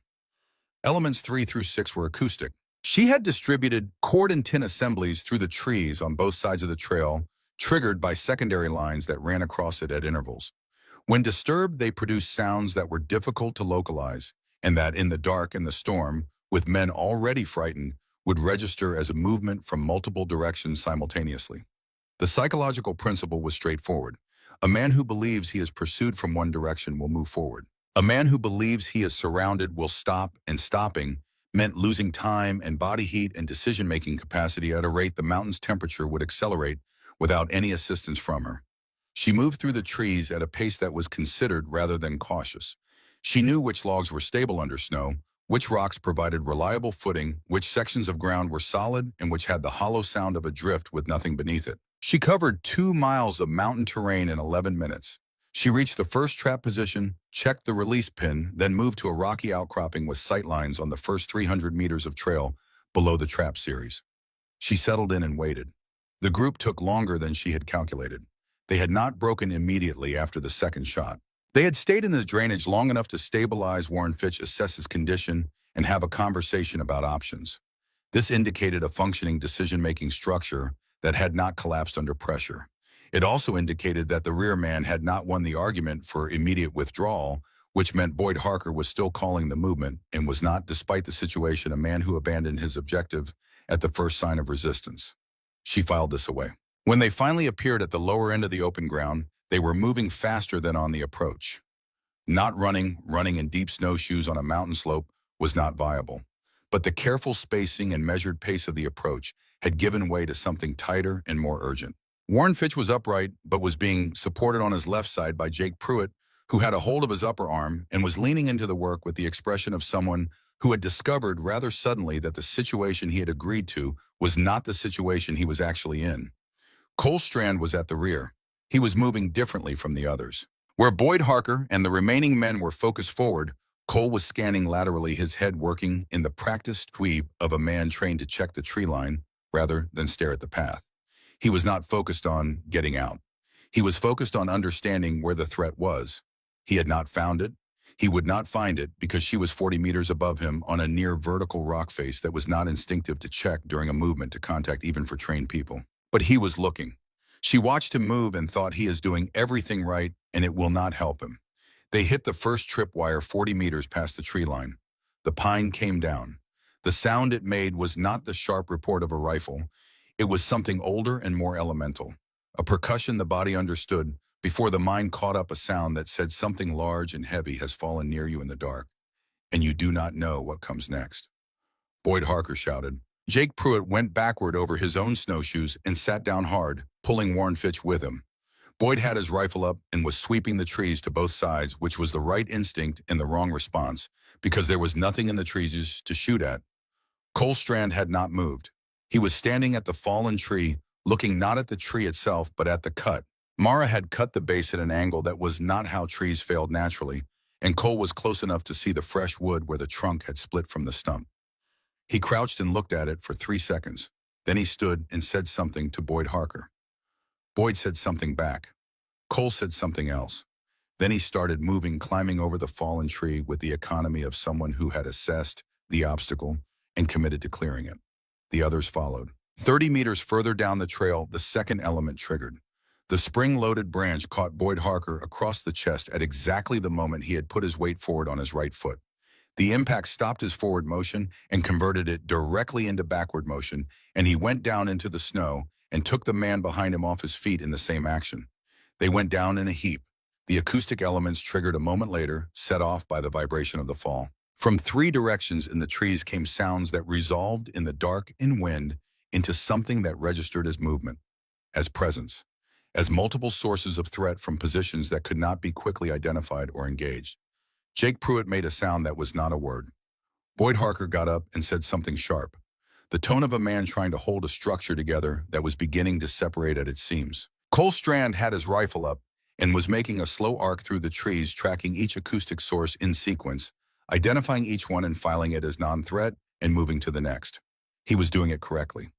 Elements 3 through 6 were acoustic. She had distributed cord and tin assemblies through the trees on both sides of the trail, triggered by secondary lines that ran across it at intervals. When disturbed, they produced sounds that were difficult to localize, and that in the dark and the storm, with men already frightened, would register as a movement from multiple directions simultaneously. The psychological principle was straightforward. A man who believes he is pursued from one direction will move forward. A man who believes he is surrounded will stop, and stopping meant losing time and body heat and decision-making capacity at a rate the mountain's temperature would accelerate without any assistance from her. She moved through the trees at a pace that was considered rather than cautious. She knew which logs were stable under snow, which rocks provided reliable footing, which sections of ground were solid, and which had the hollow sound of a drift with nothing beneath it. She covered 2 miles of mountain terrain in 11 minutes. She reached the first trap position, checked the release pin, then moved to a rocky outcropping with sight lines on the first 300 meters of trail below the trap series. She settled in and waited. The group took longer than she had calculated. They had not broken immediately after the second shot. They had stayed in the drainage long enough to stabilize Warren Fitch, assess his condition, and have a conversation about options. This indicated a functioning decision-making structure that had not collapsed under pressure. It also indicated that the rear man had not won the argument for immediate withdrawal, which meant Boyd Harker was still calling the movement and was not, despite the situation, a man who abandoned his objective at the first sign of resistance. She filed this away. When they finally appeared at the lower end of the open ground, they were moving faster than on the approach. Not running in deep snowshoes on a mountain slope was not viable. But the careful spacing and measured pace of the approach had given way to something tighter and more urgent. Warren Fitch was upright, but was being supported on his left side by Jake Pruitt, who had a hold of his upper arm and was leaning into the work with the expression of someone who had discovered rather suddenly that the situation he had agreed to was not the situation he was actually in. Cole Strand was at the rear. He was moving differently from the others. Where Boyd Harker and the remaining men were focused forward, Cole was scanning laterally, his head working in the practiced sweep of a man trained to check the tree line rather than stare at the path. He was not focused on getting out. He was focused on understanding where the threat was. He had not found it. He would not find it because she was 40 meters above him on a near vertical rock face that was not instinctive to check during a movement to contact even for trained people. But he was looking. She watched him move and thought he is doing everything right and it will not help him. They hit the first tripwire 40 meters past the tree line. The pine came down. The sound it made was not the sharp report of a rifle. It was something older and more elemental. A percussion the body understood before the mind caught up a sound that said something large and heavy has fallen near you in the dark, and you do not know what comes next. Boyd Harker shouted. Jake Pruitt went backward over his own snowshoes and sat down hard, pulling Warren Fitch with him. Boyd had his rifle up and was sweeping the trees to both sides, which was the right instinct and the wrong response, because there was nothing in the trees to shoot at. Cole Strand had not moved. He was standing at the fallen tree, looking not at the tree itself, but at the cut. Mara had cut the base at an angle that was not how trees failed naturally, and Cole was close enough to see the fresh wood where the trunk had split from the stump. He crouched and looked at it for 3 seconds. Then he stood and said something to Boyd Harker. Boyd said something back. Cole said something else. Then he started moving, climbing over the fallen tree with the economy of someone who had assessed the obstacle and committed to clearing it. The others followed. 30 meters further down the trail, the second element triggered. The spring-loaded branch caught Boyd Harker across the chest at exactly the moment he had put his weight forward on his right foot. The impact stopped his forward motion and converted it directly into backward motion, and he went down into the snow and took the man behind him off his feet in the same action. They went down in a heap. The acoustic elements triggered a moment later, set off by the vibration of the fall. From 3 directions in the trees came sounds that resolved in the dark and wind into something that registered as movement, as presence, as multiple sources of threat from positions that could not be quickly identified or engaged. Jake Pruitt made a sound that was not a word. Boyd Harker got up and said something sharp, the tone of a man trying to hold a structure together that was beginning to separate at its seams. Cole Strand had his rifle up and was making a slow arc through the trees, tracking each acoustic source in sequence, identifying each one and filing it as non-threat and moving to the next. He was doing it correctly.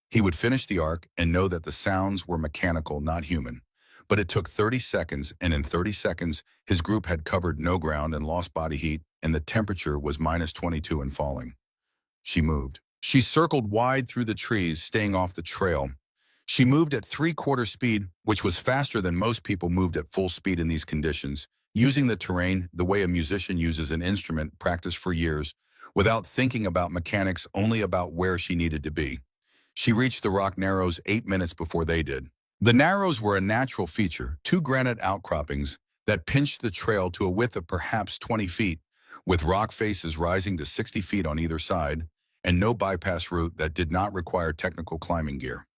He would finish the arc and know that the sounds were mechanical, not human. But it took 30 seconds, and in 30 seconds, his group had covered no ground and lost body heat, and the temperature was -22 and falling. She moved. She circled wide through the trees, staying off the trail. She moved at 3/4 speed, which was faster than most people moved at full speed in these conditions, using the terrain the way a musician uses an instrument practiced for years, without thinking about mechanics, only about where she needed to be. She reached the rock narrows 8 minutes before they did. The narrows were a natural feature, 2 granite outcroppings that pinched the trail to a width of perhaps 20 feet, with rock faces rising to 60 feet on either side, and no bypass route that did not require technical climbing gear.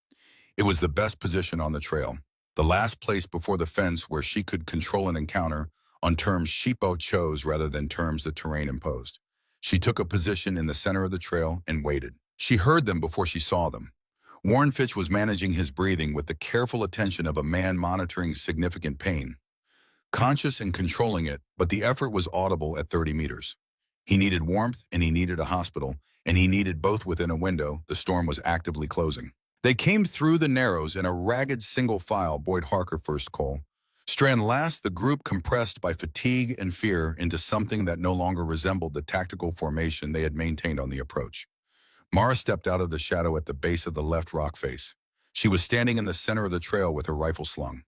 It was the best position on the trail, the last place before the fence where she could control an encounter on terms she both chose rather than terms the terrain imposed. She took a position in the center of the trail and waited. She heard them before she saw them. Warren Fitch was managing his breathing with the careful attention of a man monitoring significant pain, conscious and controlling it, but the effort was audible at 30 meters. He needed warmth and he needed a hospital, and he needed both within a window. The storm was actively closing. They came through the narrows in a ragged single file, Boyd Harker first, Cole Strand last, the group compressed by fatigue and fear into something that no longer resembled the tactical formation they had maintained on the approach. Mara stepped out of the shadow at the base of the left rock face. She was standing in the center of the trail with her rifle slung.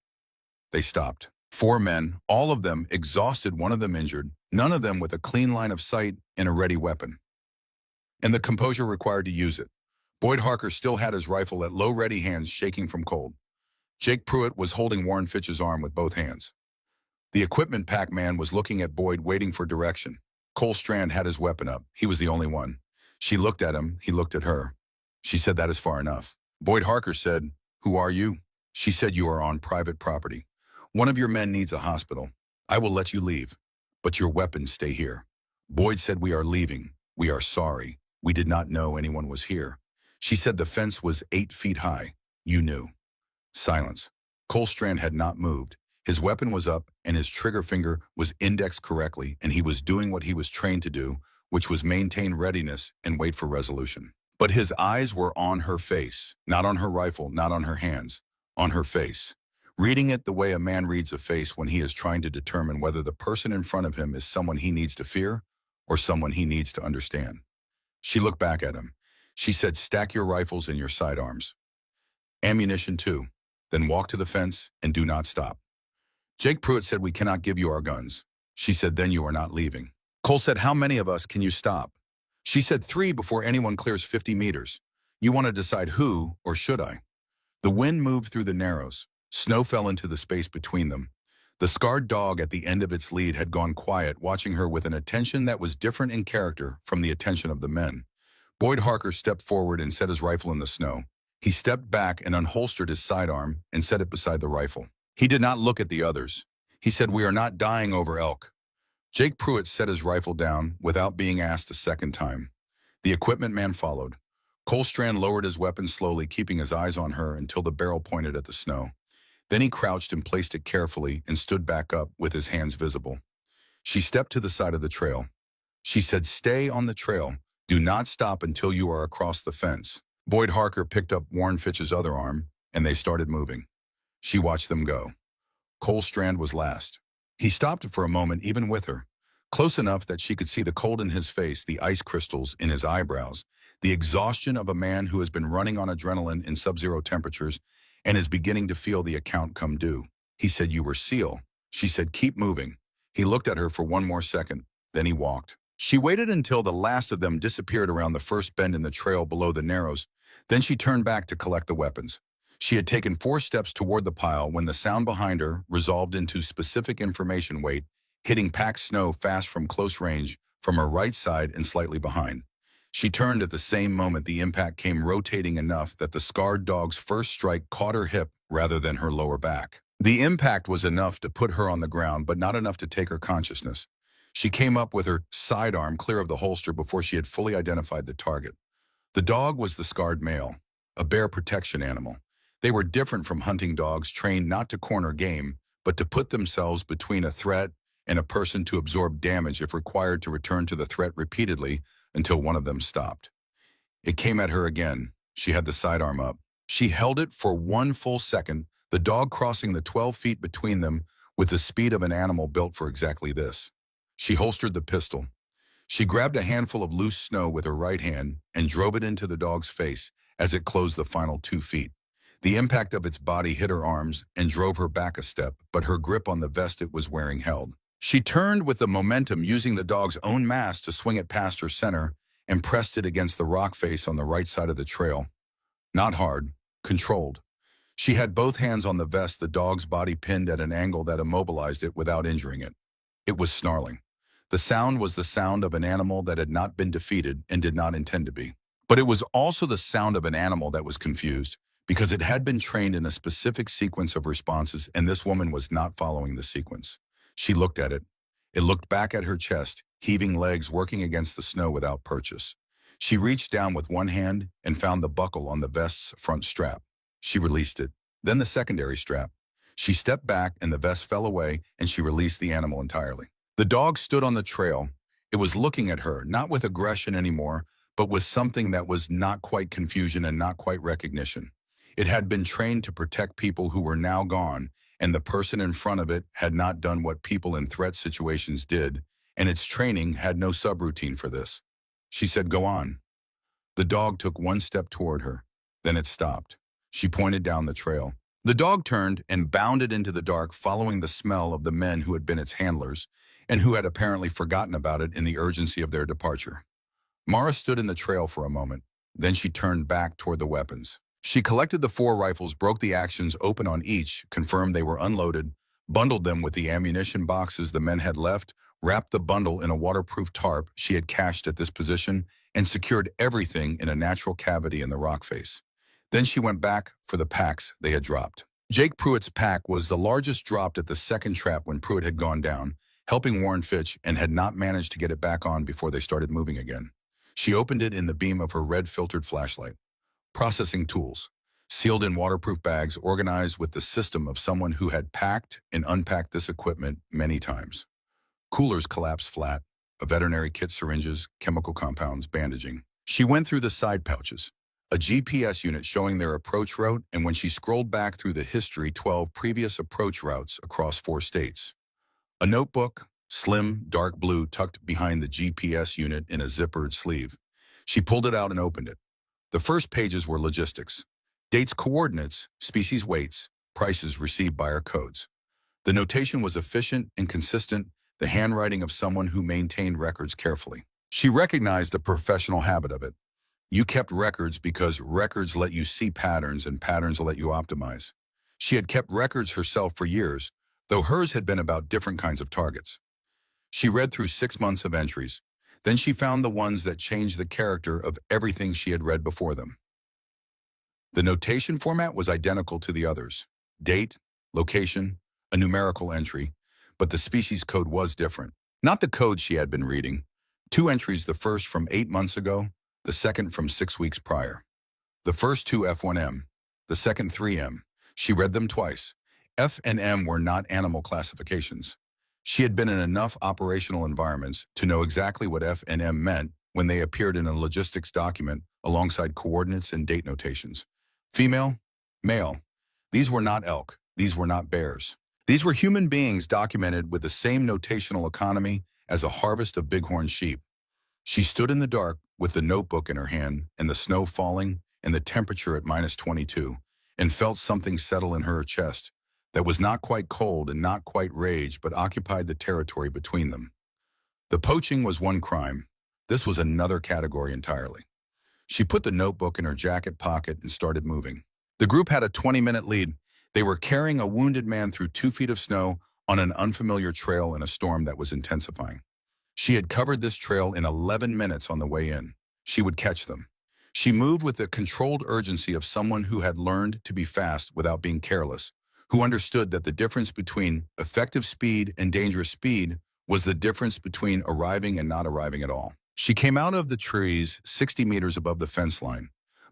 They stopped. 4 men, all of them exhausted, one of them injured, none of them with a clean line of sight and a ready weapon. And the composure required to use it. Boyd Harker still had his rifle at low ready, hands shaking from cold. Jake Pruitt was holding Warren Fitch's arm with both hands. The equipment pack man was looking at Boyd, waiting for direction. Cole Strand had his weapon up. He was the only one. She looked at him. He looked at her. She said, "That is far enough." Boyd Harker said, "Who are you?" She said, "You are on private property. One of your men needs a hospital. I will let you leave, but your weapons stay here." Boyd said, "We are leaving. We are sorry. We did not know anyone was here." She said the fence was 8 feet high. "You knew." Silence. Cole Strand had not moved. His weapon was up and his trigger finger was indexed correctly, and he was doing what he was trained to do, which was maintain readiness and wait for resolution. But his eyes were on her face, not on her rifle, not on her hands, on her face. Reading it the way a man reads a face when he is trying to determine whether the person in front of him is someone he needs to fear or someone he needs to understand. She looked back at him. She said, "Stack your rifles and your sidearms. Ammunition too. Then walk to the fence and do not stop." Jake Pruitt said, "We cannot give you our guns." She said, "Then you are not leaving." Cole said, "How many of us can you stop?" She said, "3 before anyone clears 50 meters. You want to decide who, or should I?" The wind moved through the narrows. Snow fell into the space between them. The scarred dog at the end of its lead had gone quiet, watching her with an attention that was different in character from the attention of the men. Boyd Harker stepped forward and set his rifle in the snow. He stepped back and unholstered his sidearm and set it beside the rifle. He did not look at the others. He said, "We are not dying over elk." Jake Pruitt set his rifle down without being asked a second time. The equipment man followed. Cole Strand lowered his weapon slowly, keeping his eyes on her until the barrel pointed at the snow. Then he crouched and placed it carefully and stood back up with his hands visible. She stepped to the side of the trail. She said, "Stay on the trail. Do not stop until you are across the fence." Boyd Harker picked up Warren Fitch's other arm, and they started moving. She watched them go. Cole Strand was last. He stopped for a moment, even with her, close enough that she could see the cold in his face, the ice crystals in his eyebrows, the exhaustion of a man who has been running on adrenaline in sub-zero temperatures and is beginning to feel the account come due. He said, "You were SEAL." She said, "Keep moving." He looked at her for one more second, then he walked. She waited until the last of them disappeared around the first bend in the trail below the narrows. Then she turned back to collect the weapons. She had taken 4 steps toward the pile when the sound behind her resolved into specific information weight, hitting packed snow fast from close range, from her right side and slightly behind. She turned at the same moment the impact came, rotating enough that the scarred dog's first strike caught her hip rather than her lower back. The impact was enough to put her on the ground, but not enough to take her consciousness. She came up with her sidearm clear of the holster before she had fully identified the target. The dog was the scarred male, a bear protection animal. They were different from hunting dogs trained not to corner game, but to put themselves between a threat and a person to absorb damage if required, to return to the threat repeatedly until one of them stopped. It came at her again. She had the sidearm up. She held it for 1 full second, the dog crossing the 12 feet between them with the speed of an animal built for exactly this. She holstered the pistol. She grabbed a handful of loose snow with her right hand and drove it into the dog's face as it closed the final 2 feet. The impact of its body hit her arms and drove her back a step, but her grip on the vest it was wearing held. She turned with the momentum, using the dog's own mass to swing it past her center, and pressed it against the rock face on the right side of the trail. Not hard, controlled. She had both hands on the vest, the dog's body pinned at an angle that immobilized it without injuring it. It was snarling. The sound was the sound of an animal that had not been defeated and did not intend to be. But it was also the sound of an animal that was confused, because it had been trained in a specific sequence of responses, and this woman was not following the sequence. She looked at it. It looked back at her chest, heaving legs working against the snow without purchase. She reached down with one hand and found the buckle on the vest's front strap. She released it. Then the secondary strap. She stepped back and the vest fell away, and she released the animal entirely. The dog stood on the trail. It was looking at her, not with aggression anymore, but with something that was not quite confusion and not quite recognition. It had been trained to protect people who were now gone, and the person in front of it had not done what people in threat situations did, and its training had no subroutine for this. She said, "Go on." The dog took 1 step toward her. Then it stopped. She pointed down the trail. The dog turned and bounded into the dark, following the smell of the men who had been its handlers, and who had apparently forgotten about it in the urgency of their departure. Mara stood in the trail for a moment. Then she turned back toward the weapons. She collected the 4 rifles, broke the actions open on each, confirmed they were unloaded, bundled them with the ammunition boxes the men had left, wrapped the bundle in a waterproof tarp she had cached at this position, and secured everything in a natural cavity in the rock face. Then she went back for the packs they had dropped. Jake Pruitt's pack was the largest dropped at the second trap when Pruitt had gone down, helping Warren Fitch, and had not managed to get it back on before they started moving again. She opened it in the beam of her red-filtered flashlight. Processing tools, sealed in waterproof bags organized with the system of someone who had packed and unpacked this equipment many times. Coolers collapsed flat, a veterinary kit, syringes, chemical compounds, bandaging. She went through the side pouches, a GPS unit showing their approach route, and when she scrolled back through the history, 12 previous approach routes across 4 states. A notebook, slim, dark blue, tucked behind the GPS unit in a zippered sleeve. She pulled it out and opened it. The first pages were logistics. Dates, coordinates, species weights, prices, received buyer codes. The notation was efficient and consistent, the handwriting of someone who maintained records carefully. She recognized the professional habit of it. You kept records because records let you see patterns and patterns let you optimize. She had kept records herself for years, though hers had been about different kinds of targets. She read through 6 months of entries. Then she found the ones that changed the character of everything she had read before them. The notation format was identical to the others. Date, location, a numerical entry, but the species code was different. Not the code she had been reading. 2 entries, the first from 8 months ago, the second from 6 weeks prior. The first 2 F1M, the second 3M. She read them twice. F and M were not animal classifications. She had been in enough operational environments to know exactly what F and M meant when they appeared in a logistics document alongside coordinates and date notations. Female, male. These were not elk. These were not bears. These were human beings documented with the same notational economy as a harvest of bighorn sheep. She stood in the dark with the notebook in her hand and the snow falling and the temperature at -22 and felt something settle in her chest that was not quite cold and not quite rage but occupied the territory between them. The poaching was one crime. This was another category entirely. She put the notebook in her jacket pocket and started moving. The group had a 20-minute lead. They were carrying a wounded man through 2 feet of snow on an unfamiliar trail in a storm that was intensifying. She had covered this trail in 11 minutes on the way in. She would catch them. She moved with the controlled urgency of someone who had learned to be fast without being careless, who understood that the difference between effective speed and dangerous speed was the difference between arriving and not arriving at all. She came out of the trees 60 meters above the fence line.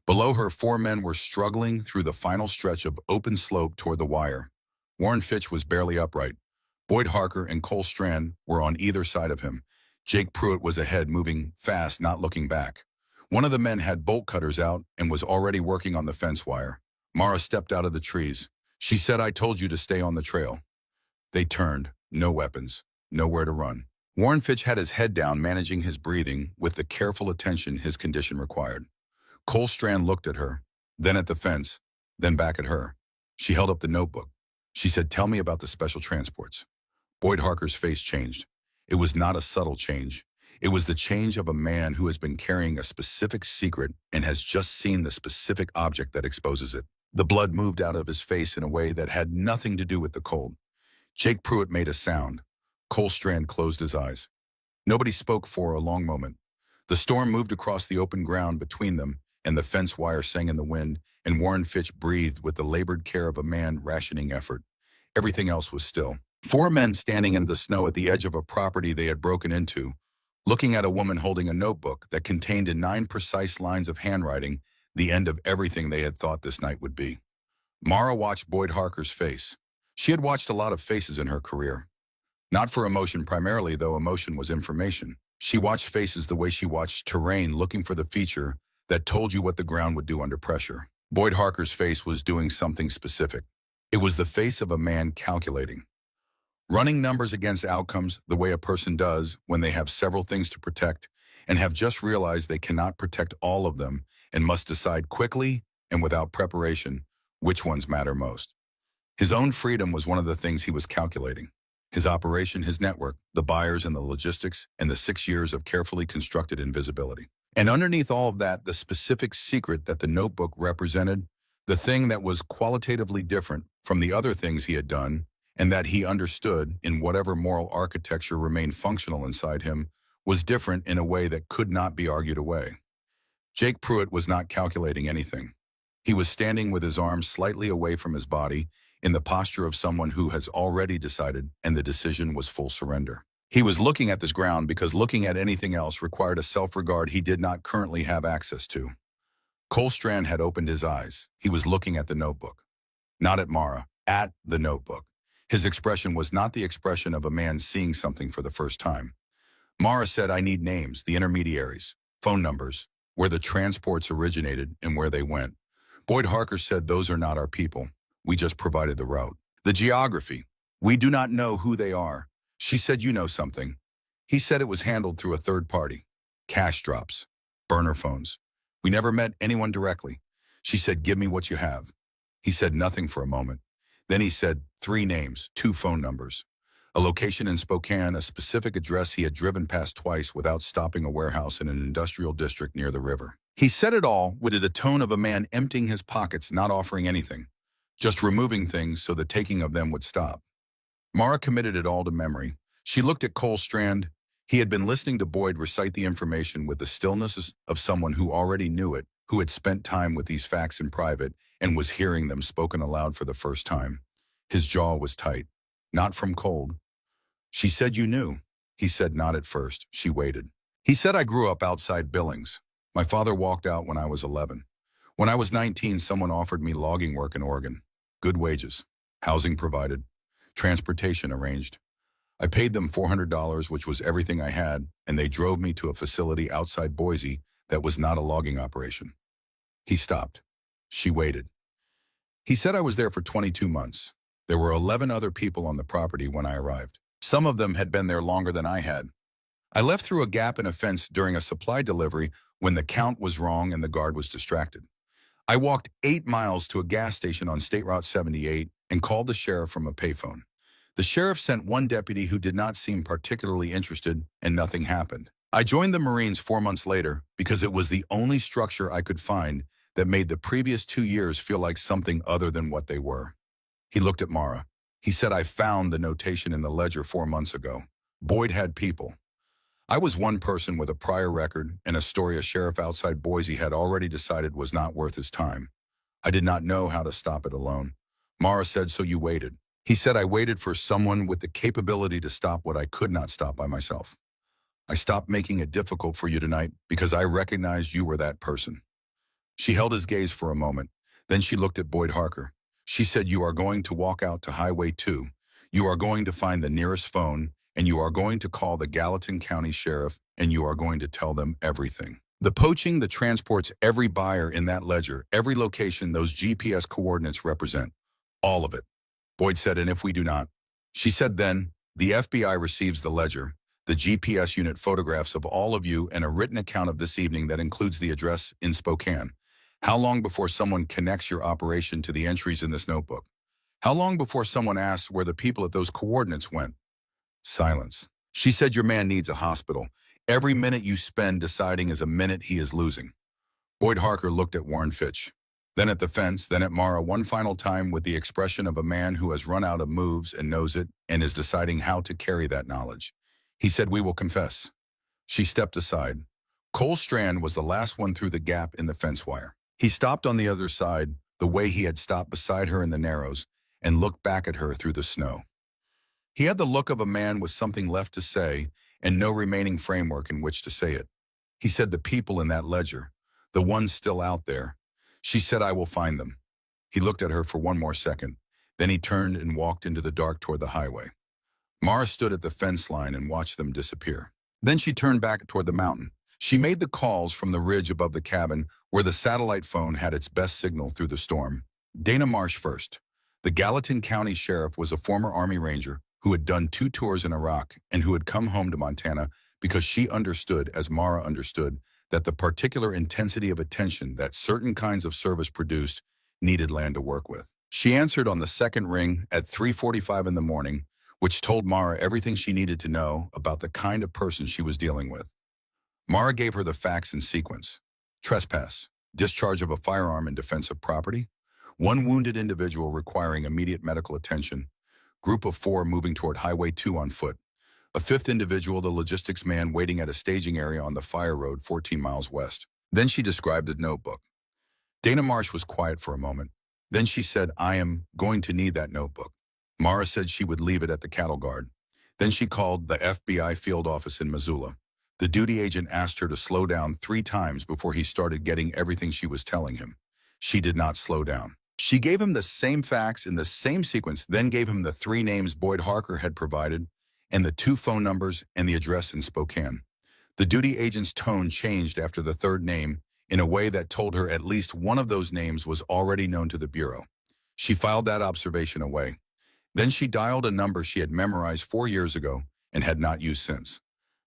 Below her, 4 men were struggling through the final stretch of open slope toward the wire. Warren Fitch was barely upright. Boyd Harker and Cole Strand were on either side of him. Jake Pruitt was ahead, moving fast, not looking back. One of the men had bolt cutters out and was already working on the fence wire. Mara stepped out of the trees. She said, "I told you to stay on the trail." They turned. No weapons. Nowhere to run. Warren Fitch had his head down, managing his breathing with the careful attention his condition required. Cole Strand looked at her, then at the fence, then back at her. She held up the notebook. She said, "Tell me about the special transports." Boyd Harker's face changed. It was not a subtle change. It was the change of a man who has been carrying a specific secret and has just seen the specific object that exposes it. The blood moved out of his face in a way that had nothing to do with the cold. Jake Pruitt made a sound. Cole Strand closed his eyes. Nobody spoke for a long moment. The storm moved across the open ground between them, and the fence wire sang in the wind, and Warren Fitch breathed with the labored care of a man rationing effort. Everything else was still. 4 men standing in the snow at the edge of a property they had broken into, looking at a woman holding a notebook that contained in 9 precise lines of handwriting the end of everything they had thought this night would be. Mara watched Boyd Harker's face. She had watched a lot of faces in her career. Not for emotion primarily, though emotion was information. She watched faces the way she watched terrain, looking for the feature that told you what the ground would do under pressure. Boyd Harker's face was doing something specific. It was the face of a man calculating. Running numbers against outcomes the way a person does when they have several things to protect and have just realized they cannot protect all of them and must decide quickly and without preparation which ones matter most. His own freedom was one of the things he was calculating. His operation, his network, the buyers and the logistics, and the 6 years of carefully constructed invisibility. And underneath all of that, the specific secret that the notebook represented, the thing that was qualitatively different from the other things he had done and that he understood, in whatever moral architecture remained functional inside him, was different in a way that could not be argued away. Jake Pruitt was not calculating anything. He was standing with his arms slightly away from his body, in the posture of someone who has already decided, and the decision was full surrender. He was looking at this ground because looking at anything else required a self-regard he did not currently have access to. Cole Strand had opened his eyes. He was looking at the notebook. Not at Mara, at the notebook. His expression was not the expression of a man seeing something for the first time. Mara said, "I need names, the intermediaries, phone numbers, where the transports originated and where they went." Boyd Harker said, "Those are not our people. We just provided the route. The geography. We do not know who they are." She said, "You know something." He said it was handled through a third party. Cash drops. Burner phones. "We never met anyone directly." She said, "Give me what you have." He said nothing for a moment. Then he said 3 names, 2 phone numbers. A location in Spokane, a specific address he had driven past twice without stopping a warehouse in an industrial district near the river. He said it all with the tone of a man emptying his pockets, not offering anything, just removing things so the taking of them would stop. Mara committed it all to memory. She looked at Cole Strand. He had been listening to Boyd recite the information with the stillness of someone who already knew it, who had spent time with these facts in private and was hearing them spoken aloud for the first time. His jaw was tight. Not from cold. "She said you knew." He said not at first. She waited. He said, "I grew up outside Billings. My father walked out when I was 11. When I was 19, someone offered me logging work in Oregon. Good wages. Housing provided. Transportation arranged. I paid them $400, which was everything I had, and they drove me to a facility outside Boise that was not a logging operation." He stopped. She waited. He said, "I was there for 22 months. There were 11 other people on the property when I arrived. Some of them had been there longer than I had. I left through a gap in a fence during a supply delivery when the count was wrong and the guard was distracted. I walked 8 miles to a gas station on State Route 78 and called the sheriff from a payphone. The sheriff sent one deputy who did not seem particularly interested, and nothing happened. I joined the Marines 4 months later because it was the only structure I could find that made the previous 2 years feel like something other than what they were." He looked at Mara. He said, "I found the notation in the ledger 4 months ago. Boyd had people. I was one person with a prior record and a story a sheriff outside Boise had already decided was not worth his time. I did not know how to stop it alone." Mara said, "So you waited." He said, "I waited for someone with the capability to stop what I could not stop by myself. I stopped making it difficult for you tonight because I recognized you were that person." She held his gaze for a moment. Then she looked at Boyd Harker. She said, "You are going to walk out to Highway 2. You are going to find the nearest phone, and you are going to call the Gallatin County Sheriff, and you are going to tell them everything. The poaching, the transports, every buyer in that ledger, every location those GPS coordinates represent. All of it." Boyd said, "And if we do not?" She said, "Then the FBI receives the ledger, the GPS unit photographs of all of you, and a written account of this evening that includes the address in Spokane. How long before someone connects your operation to the entries in this notebook? How long before someone asks where the people at those coordinates went?" Silence. She said, "Your man needs a hospital. Every minute you spend deciding is a minute he is losing." Boyd Harker looked at Warren Fitch, then at the fence, then at Mara one final time with the expression of a man who has run out of moves and knows it and is deciding how to carry that knowledge. He said, "We will confess." She stepped aside. Cole Strand was the last one through the gap in the fence wire. He stopped on the other side, the way he had stopped beside her in the Narrows, and looked back at her through the snow. He had the look of a man with something left to say and no remaining framework in which to say it. He said, "The people in that ledger, the ones still out there." She said, "I will find them." He looked at her for one more second. Then he turned and walked into the dark toward the highway. Mara stood at the fence line and watched them disappear. Then she turned back toward the mountain. She made the calls from the ridge above the cabin where the satellite phone had its best signal through the storm. Dana Marsh first. The Gallatin County Sheriff was a former Army Ranger who had done 2 tours in Iraq and who had come home to Montana because she understood, as Mara understood, that the particular intensity of attention that certain kinds of service produced needed land to work with. She answered on the second ring at 3:45 in the morning, which told Mara everything she needed to know about the kind of person she was dealing with. Mara gave her the facts in sequence. Trespass, discharge of a firearm in defense of property, 1 wounded individual requiring immediate medical attention, Group of 4 moving toward Highway 2 on foot. A fifth individual, the logistics man, waiting at a staging area on the fire road 14 miles west. Then she described the notebook. Dana Marsh was quiet for a moment. Then she said, I am going to need that notebook. Mara said she would leave it at the cattle guard. Then she called the FBI field office in Missoula. The duty agent asked her to slow down 3 times before he started getting everything she was telling him. She did not slow down. She gave him the same facts in the same sequence, then gave him the 3 names Boyd Harker had provided, and the 2 phone numbers and the address in Spokane. The duty agent's tone changed after the 3rd name in a way that told her at least one of those names was already known to the Bureau. She filed that observation away. Then she dialed a number she had memorized 4 years ago and had not used since.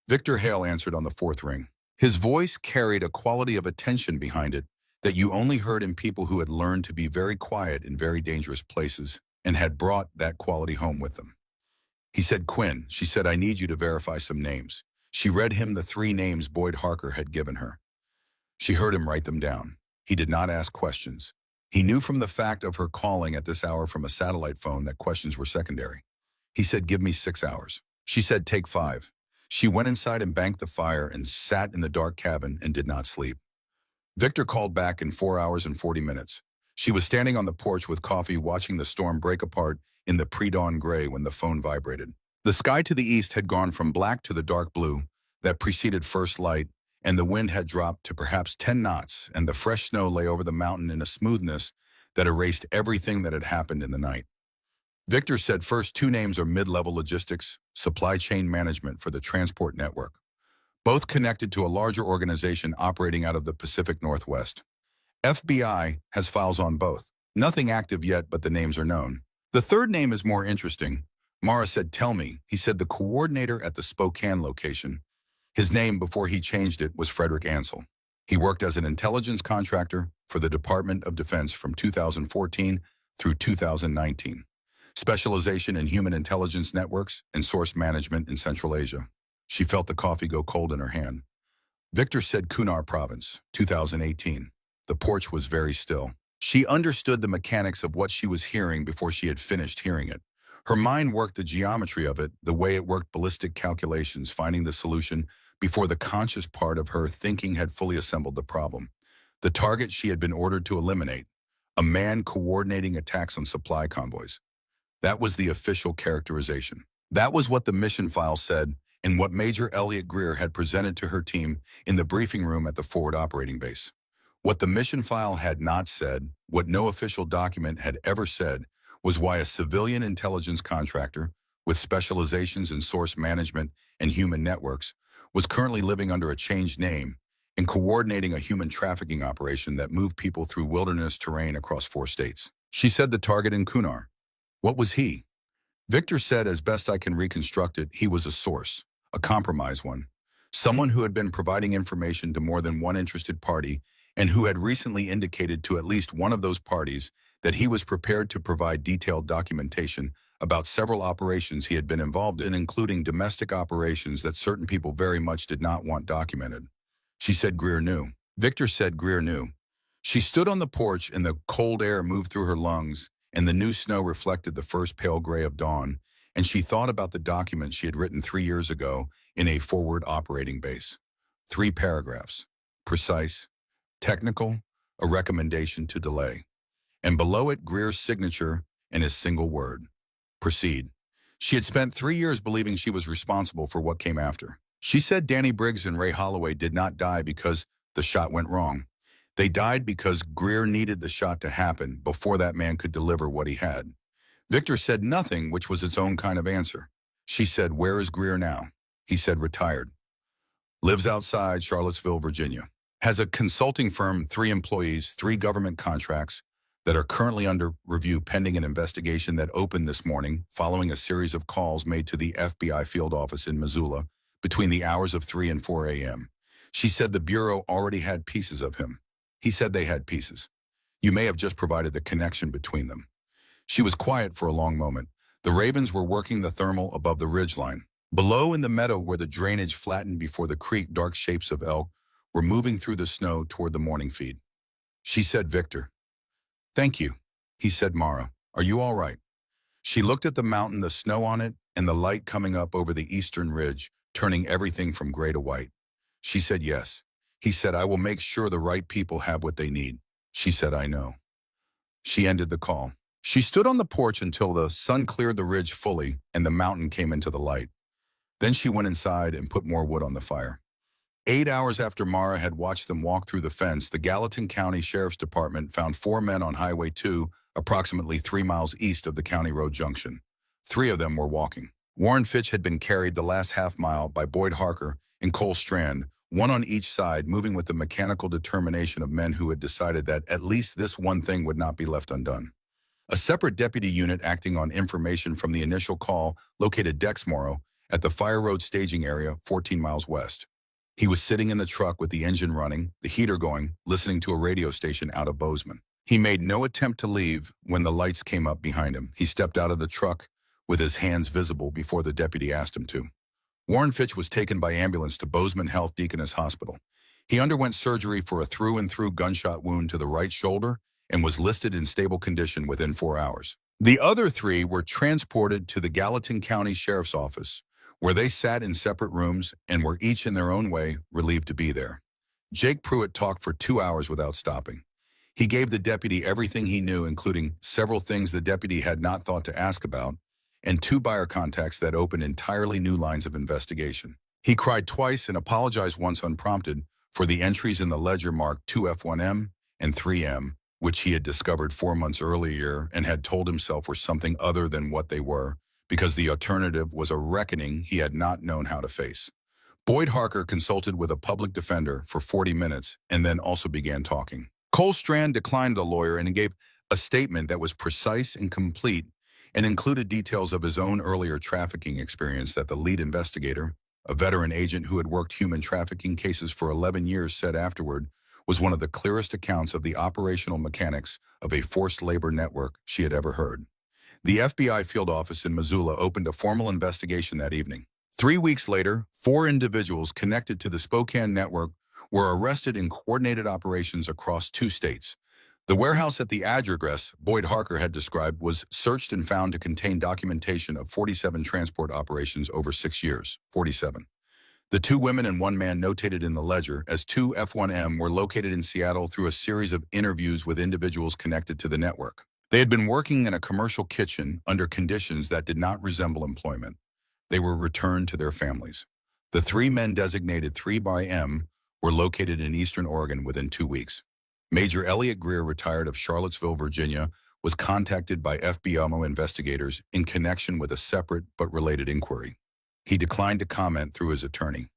Victor Hale answered on the 4th ring. His voice carried a quality of attention behind it that you only heard in people who had learned to be very quiet in very dangerous places and had brought that quality home with them. He said, Quinn, she said, I need you to verify some names. She read him the 3 names Boyd Harker had given her. She heard him write them down. He did not ask questions. He knew from the fact of her calling at this hour from a satellite phone that questions were secondary. He said, give me 6 hours. She said, take 5. She went inside and banked the fire and sat in the dark cabin and did not sleep. Victor called back in 4 hours and 40 minutes. She was standing on the porch with coffee watching the storm break apart in the pre-dawn gray when the phone vibrated. The sky to the east had gone from black to the dark blue that preceded first light, and the wind had dropped to perhaps 10 knots, and the fresh snow lay over the mountain in a smoothness that erased everything that had happened in the night. Victor said first 2 names are mid-level logistics, supply chain management for the transport network, both connected to a larger organization operating out of the Pacific Northwest. FBI has files on both. Nothing active yet, but the names are known. The 3rd name is more interesting. Mara said, tell me. He said the coordinator at the Spokane location. His name before he changed it was Frederick Ansel. He worked as an intelligence contractor for the Department of Defense from 2014 through 2019. Specialization in human intelligence networks and source management in Central Asia. She felt the coffee go cold in her hand. Victor said Kunar Province, 2018. The porch was very still. She understood the mechanics of what she was hearing before she had finished hearing it. Her mind worked the geometry of it, the way it worked ballistic calculations, finding the solution before the conscious part of her thinking had fully assembled the problem. The target she had been ordered to eliminate, a man coordinating attacks on supply convoys. That was the official characterization. That was what the mission file said, and what Major Elliot Greer had presented to her team in the briefing room at the forward operating base. What the mission file had not said, what no official document had ever said, was why a civilian intelligence contractor with specializations in source management and human networks was currently living under a changed name and coordinating a human trafficking operation that moved people through wilderness terrain across 4 states. She said the target in Kunar. What was he? Victor said, as best I can reconstruct it, he was a source. A compromised one, someone who had been providing information to more than one interested party and who had recently indicated to at least one of those parties that he was prepared to provide detailed documentation about several operations he had been involved in, including domestic operations that certain people very much did not want documented. She said Greer knew. Victor said Greer knew. She stood on the porch and the cold air moved through her lungs and the new snow reflected the first pale gray of dawn, and she thought about the document she had written 3 years ago in a forward operating base. 3 paragraphs. Precise, technical, a recommendation to delay. And below it, Greer's signature and his single word. Proceed. She had spent 3 years believing she was responsible for what came after. She said Danny Briggs and Ray Holloway did not die because the shot went wrong. They died because Greer needed the shot to happen before that man could deliver what he had. Victor said nothing, which was its own kind of answer. She said, where is Greer now? He said, retired. Lives outside Charlottesville, Virginia. Has a consulting firm, 3 employees, 3 government contracts that are currently under review pending an investigation that opened this morning following a series of calls made to the FBI field office in Missoula between the hours of 3 and 4 a.m. She said the Bureau already had pieces of him. He said they had pieces. You may have just provided the connection between them. She was quiet for a long moment. The ravens were working the thermal above the ridgeline. Below in the meadow where the drainage flattened before the creek, dark shapes of elk were moving through the snow toward the morning feed. She said, Victor. Thank you. He said, Mara, are you all right? She looked at the mountain, the snow on it, and the light coming up over the eastern ridge, turning everything from gray to white. She said yes. He said, I will make sure the right people have what they need. She said, I know. She ended the call. She stood on the porch until the sun cleared the ridge fully and the mountain came into the light. Then she went inside and put more wood on the fire. 8 hours after Mara had watched them walk through the fence, the Gallatin County Sheriff's Department found 4 men on Highway 2, approximately 3 miles east of the County Road Junction. 3 of them were walking. Warren Fitch had been carried the last half-mile by Boyd Harker and Cole Strand, one on each side, moving with the mechanical determination of men who had decided that at least this one thing would not be left undone. A separate deputy unit acting on information from the initial call located Dex Morrow at the Fire Road staging area 14 miles west. He was sitting in the truck with the engine running, the heater going, listening to a radio station out of Bozeman. He made no attempt to leave when the lights came up behind him. He stepped out of the truck with his hands visible before the deputy asked him to. Warren Fitch was taken by ambulance to Bozeman Health Deaconess Hospital. He underwent surgery for a through-and-through gunshot wound to the right shoulder and was listed in stable condition within 4 hours. The other 3 were transported to the Gallatin County Sheriff's Office, where they sat in separate rooms and were each in their own way relieved to be there. Jake Pruitt talked for 2 hours without stopping. He gave the deputy everything he knew, including several things the deputy had not thought to ask about, and 2 buyer contacts that opened entirely new lines of investigation. He cried twice and apologized once unprompted for the entries in the ledger marked 2F1M and 3M, which he had discovered 4 months earlier and had told himself were something other than what they were, because the alternative was a reckoning he had not known how to face. Boyd Harker consulted with a public defender for 40 minutes and then also began talking. Cole Strand declined a lawyer and gave a statement that was precise and complete and included details of his own earlier trafficking experience that the lead investigator, a veteran agent who had worked human trafficking cases for 11 years, said afterward was one of the clearest accounts of the operational mechanics of a forced labor network she had ever heard. The FBI field office in Missoula opened a formal investigation that evening. 3 weeks later, 4 individuals connected to the Spokane network were arrested in coordinated operations across 2 states. The warehouse at the address Boyd Harker had described was searched and found to contain documentation of 47 transport operations over 6 years, 47. The 2 women and 1 man notated in the ledger as 2F1M were located in Seattle through a series of interviews with individuals connected to the network. They had been working in a commercial kitchen under conditions that did not resemble employment. They were returned to their families. The 3 men designated 3 by M were located in eastern Oregon within 2 weeks. Major Elliot Greer, retired of Charlottesville, Virginia, was contacted by FBI investigators in connection with a separate but related inquiry. He declined to comment through his attorney.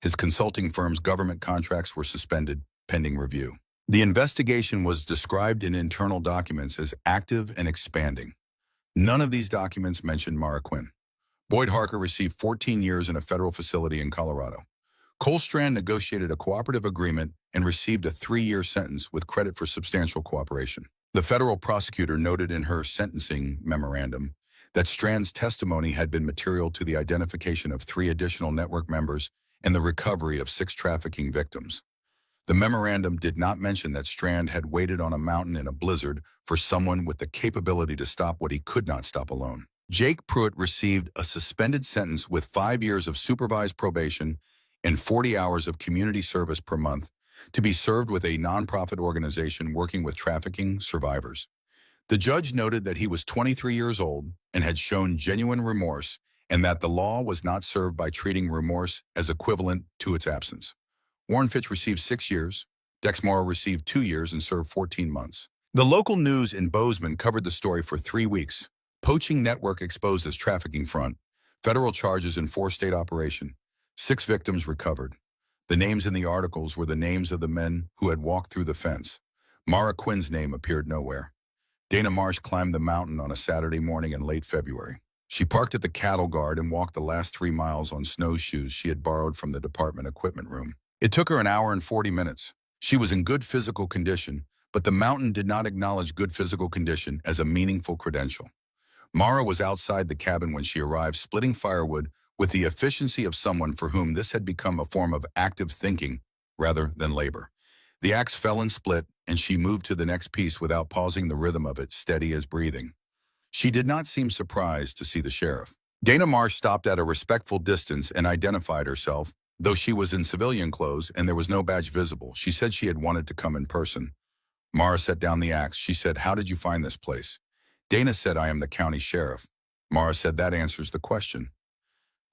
His consulting firm's government contracts were suspended pending review. The investigation was described in internal documents as active and expanding. None of these documents mentioned Mara Quinn. Boyd Harker received 14 years in a federal facility in Colorado. Cole Strand negotiated a cooperative agreement and received a 3-year sentence with credit for substantial cooperation. The federal prosecutor noted in her sentencing memorandum that Strand's testimony had been material to the identification of 3 additional network members and the recovery of 6 trafficking victims. The memorandum did not mention that Strand had waited on a mountain in a blizzard for someone with the capability to stop what he could not stop alone. Jake Pruitt received a suspended sentence with 5 years of supervised probation and 40 hours of community service per month to be served with a nonprofit organization working with trafficking survivors. The judge noted that he was 23 years old and had shown genuine remorse, and that the law was not served by treating remorse as equivalent to its absence. Warren Fitch received 6 years. Dex Morrow received 2 years and served 14 months. The local news in Bozeman covered the story for 3 weeks. Poaching network exposed as trafficking front. Federal charges in 4-state operation. 6 victims recovered. The names in the articles were the names of the men who had walked through the fence. Mara Quinn's name appeared nowhere. Dana Marsh climbed the mountain on a Saturday morning in late February. She parked at the cattle guard and walked the last 3 miles on snowshoes she had borrowed from the department equipment room. It took her an hour and 40 minutes. She was in good physical condition, but the mountain did not acknowledge good physical condition as a meaningful credential. Mara was outside the cabin when she arrived, splitting firewood with the efficiency of someone for whom this had become a form of active thinking rather than labor. The axe fell and split, and she moved to the next piece without pausing, the rhythm of it steady as breathing. She did not seem surprised to see the sheriff. Dana Marsh stopped at a respectful distance and identified herself. Though she was in civilian clothes and there was no badge visible, she said she had wanted to come in person. Mara set down the axe. She said, "How did you find this place?" Dana said, "I am the county sheriff." Mara said, "That answers the question."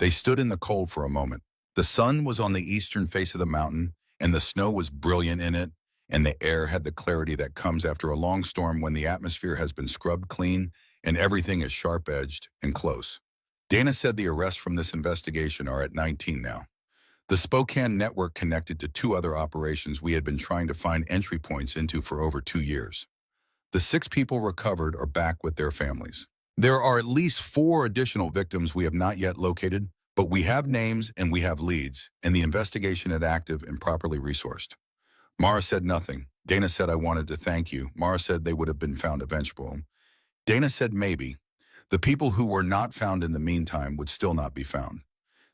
They stood in the cold for a moment. The sun was on the eastern face of the mountain, and the snow was brilliant in it, and the air had the clarity that comes after a long storm when the atmosphere has been scrubbed clean and everything is sharp-edged and close. Dana said the arrests from this investigation are at 19 now. The Spokane network connected to 2 other operations we had been trying to find entry points into for over 2 years. The 6 people recovered are back with their families. There are at least 4 additional victims we have not yet located, but we have names and we have leads, and the investigation is active and properly resourced. Mara said nothing. Dana said, "I wanted to thank you." Mara said they would have been found eventually. Dana said maybe. The people who were not found in the meantime would still not be found.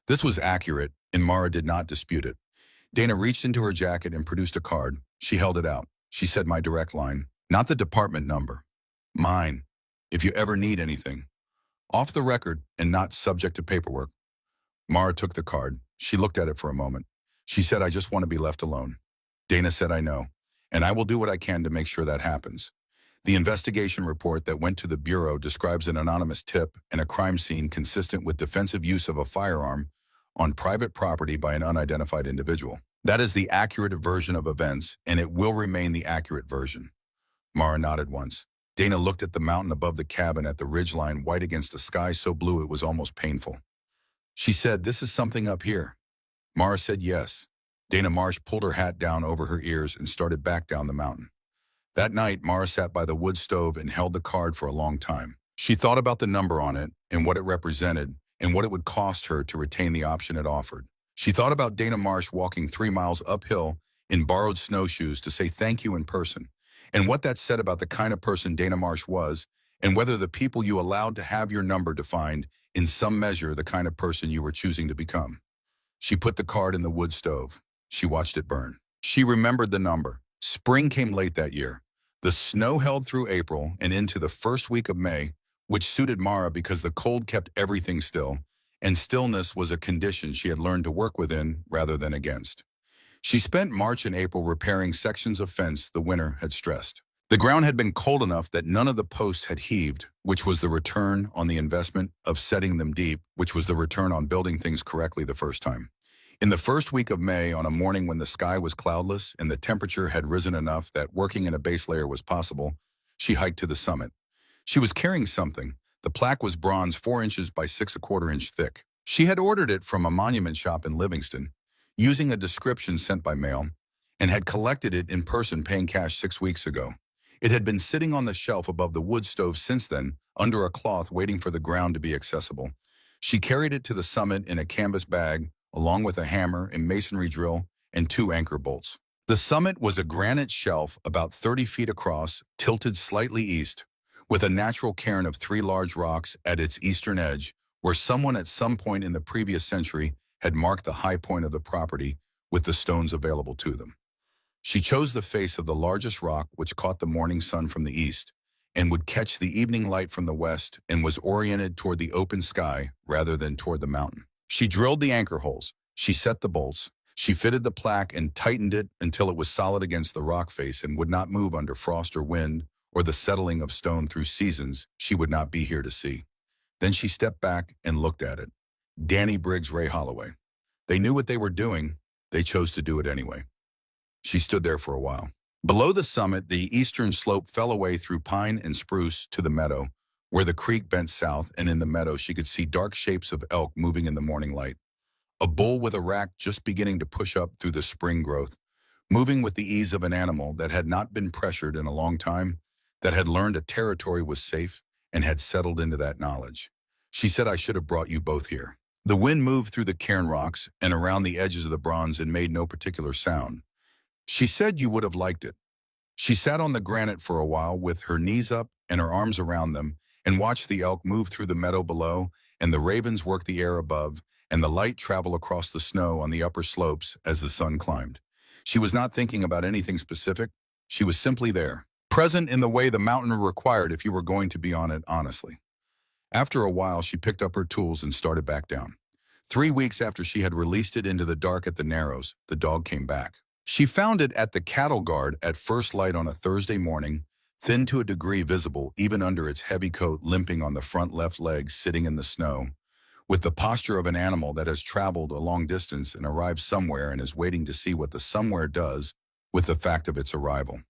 This was accurate, and Mara did not dispute it. Dana reached into her jacket and produced a card. She held it out. She said, "My direct line, not the department number. Mine, if you ever need anything. Off the record and not subject to paperwork." Mara took the card. She looked at it for a moment. She said, "I just want to be left alone." Dana said, "I know, and I will do what I can to make sure that happens." The investigation report that went to the Bureau describes an anonymous tip and a crime scene consistent with defensive use of a firearm on private property by an unidentified individual. That is the accurate version of events, and it will remain the accurate version. Mara nodded once. Dana looked at the mountain above the cabin at the ridgeline, white against a sky so blue it was almost painful. She said, "This is something up here." Mara said yes. Dana Marsh pulled her hat down over her ears and started back down the mountain. That night, Mara sat by the wood stove and held the card for a long time. She thought about the number on it and what it represented and what it would cost her to retain the option it offered. She thought about Dana Marsh walking 3 miles uphill in borrowed snowshoes to say thank you in person, and what that said about the kind of person Dana Marsh was, and whether the people you allowed to have your number defined in some measure the kind of person you were choosing to become. She put the card in the wood stove. She watched it burn. She remembered the number. Spring came late that year. The snow held through April and into the first week of May, which suited Mara because the cold kept everything still, and stillness was a condition she had learned to work within rather than against. She spent March and April repairing sections of fence the winter had stressed. The ground had been cold enough that none of the posts had heaved, which was the return on the investment of setting them deep, which was the return on building things correctly the first time. In the first week of May, on a morning when the sky was cloudless and the temperature had risen enough that working in a base layer was possible, she hiked to the summit. She was carrying something. The plaque was bronze 4 inches by 6¼ inch thick. She had ordered it from a monument shop in Livingston, using a description sent by mail, and had collected it in person paying cash 6 weeks ago. It had been sitting on the shelf above the wood stove since then, under a cloth waiting for the ground to be accessible. She carried it to the summit in a canvas bag, along with a hammer and masonry drill and 2 anchor bolts. The summit was a granite shelf about 30 feet across, tilted slightly east, with a natural cairn of 3 large rocks at its eastern edge, where someone at some point in the previous century had marked the high point of the property with the stones available to them. She chose the face of the largest rock, which caught the morning sun from the east and would catch the evening light from the west, and was oriented toward the open sky rather than toward the mountain. She drilled the anchor holes. She set the bolts. She fitted the plaque and tightened it until it was solid against the rock face and would not move under frost or wind or the settling of stone through seasons she would not be here to see. Then she stepped back and looked at it. Danny Briggs Ray Holloway. They knew what they were doing. They chose to do it anyway. She stood there for a while. Below the summit, the eastern slope fell away through pine and spruce to the meadow, where the creek bent south, and in the meadow she could see dark shapes of elk moving in the morning light. A bull with a rack just beginning to push up through the spring growth, moving with the ease of an animal that had not been pressured in a long time, that had learned a territory was safe and had settled into that knowledge. She said, "I should have brought you both here." The wind moved through the cairn rocks and around the edges of the bronze and made no particular sound. She said you would have liked it. She sat on the granite for a while with her knees up and her arms around them and watched the elk move through the meadow below and the ravens work the air above and the light travel across the snow on the upper slopes as the sun climbed. She was not thinking about anything specific. She was simply there, present in the way the mountain required if you were going to be on it honestly. After a while, she picked up her tools and started back down. 3 weeks after she had released it into the dark at the Narrows, the dog came back. She found it at the cattle guard at first light on a Thursday morning, thin to a degree visible even under its heavy coat, limping on the front left leg, sitting in the snow, with the posture of an animal that has traveled a long distance and arrived somewhere and is waiting to see what the somewhere does with the fact of its arrival.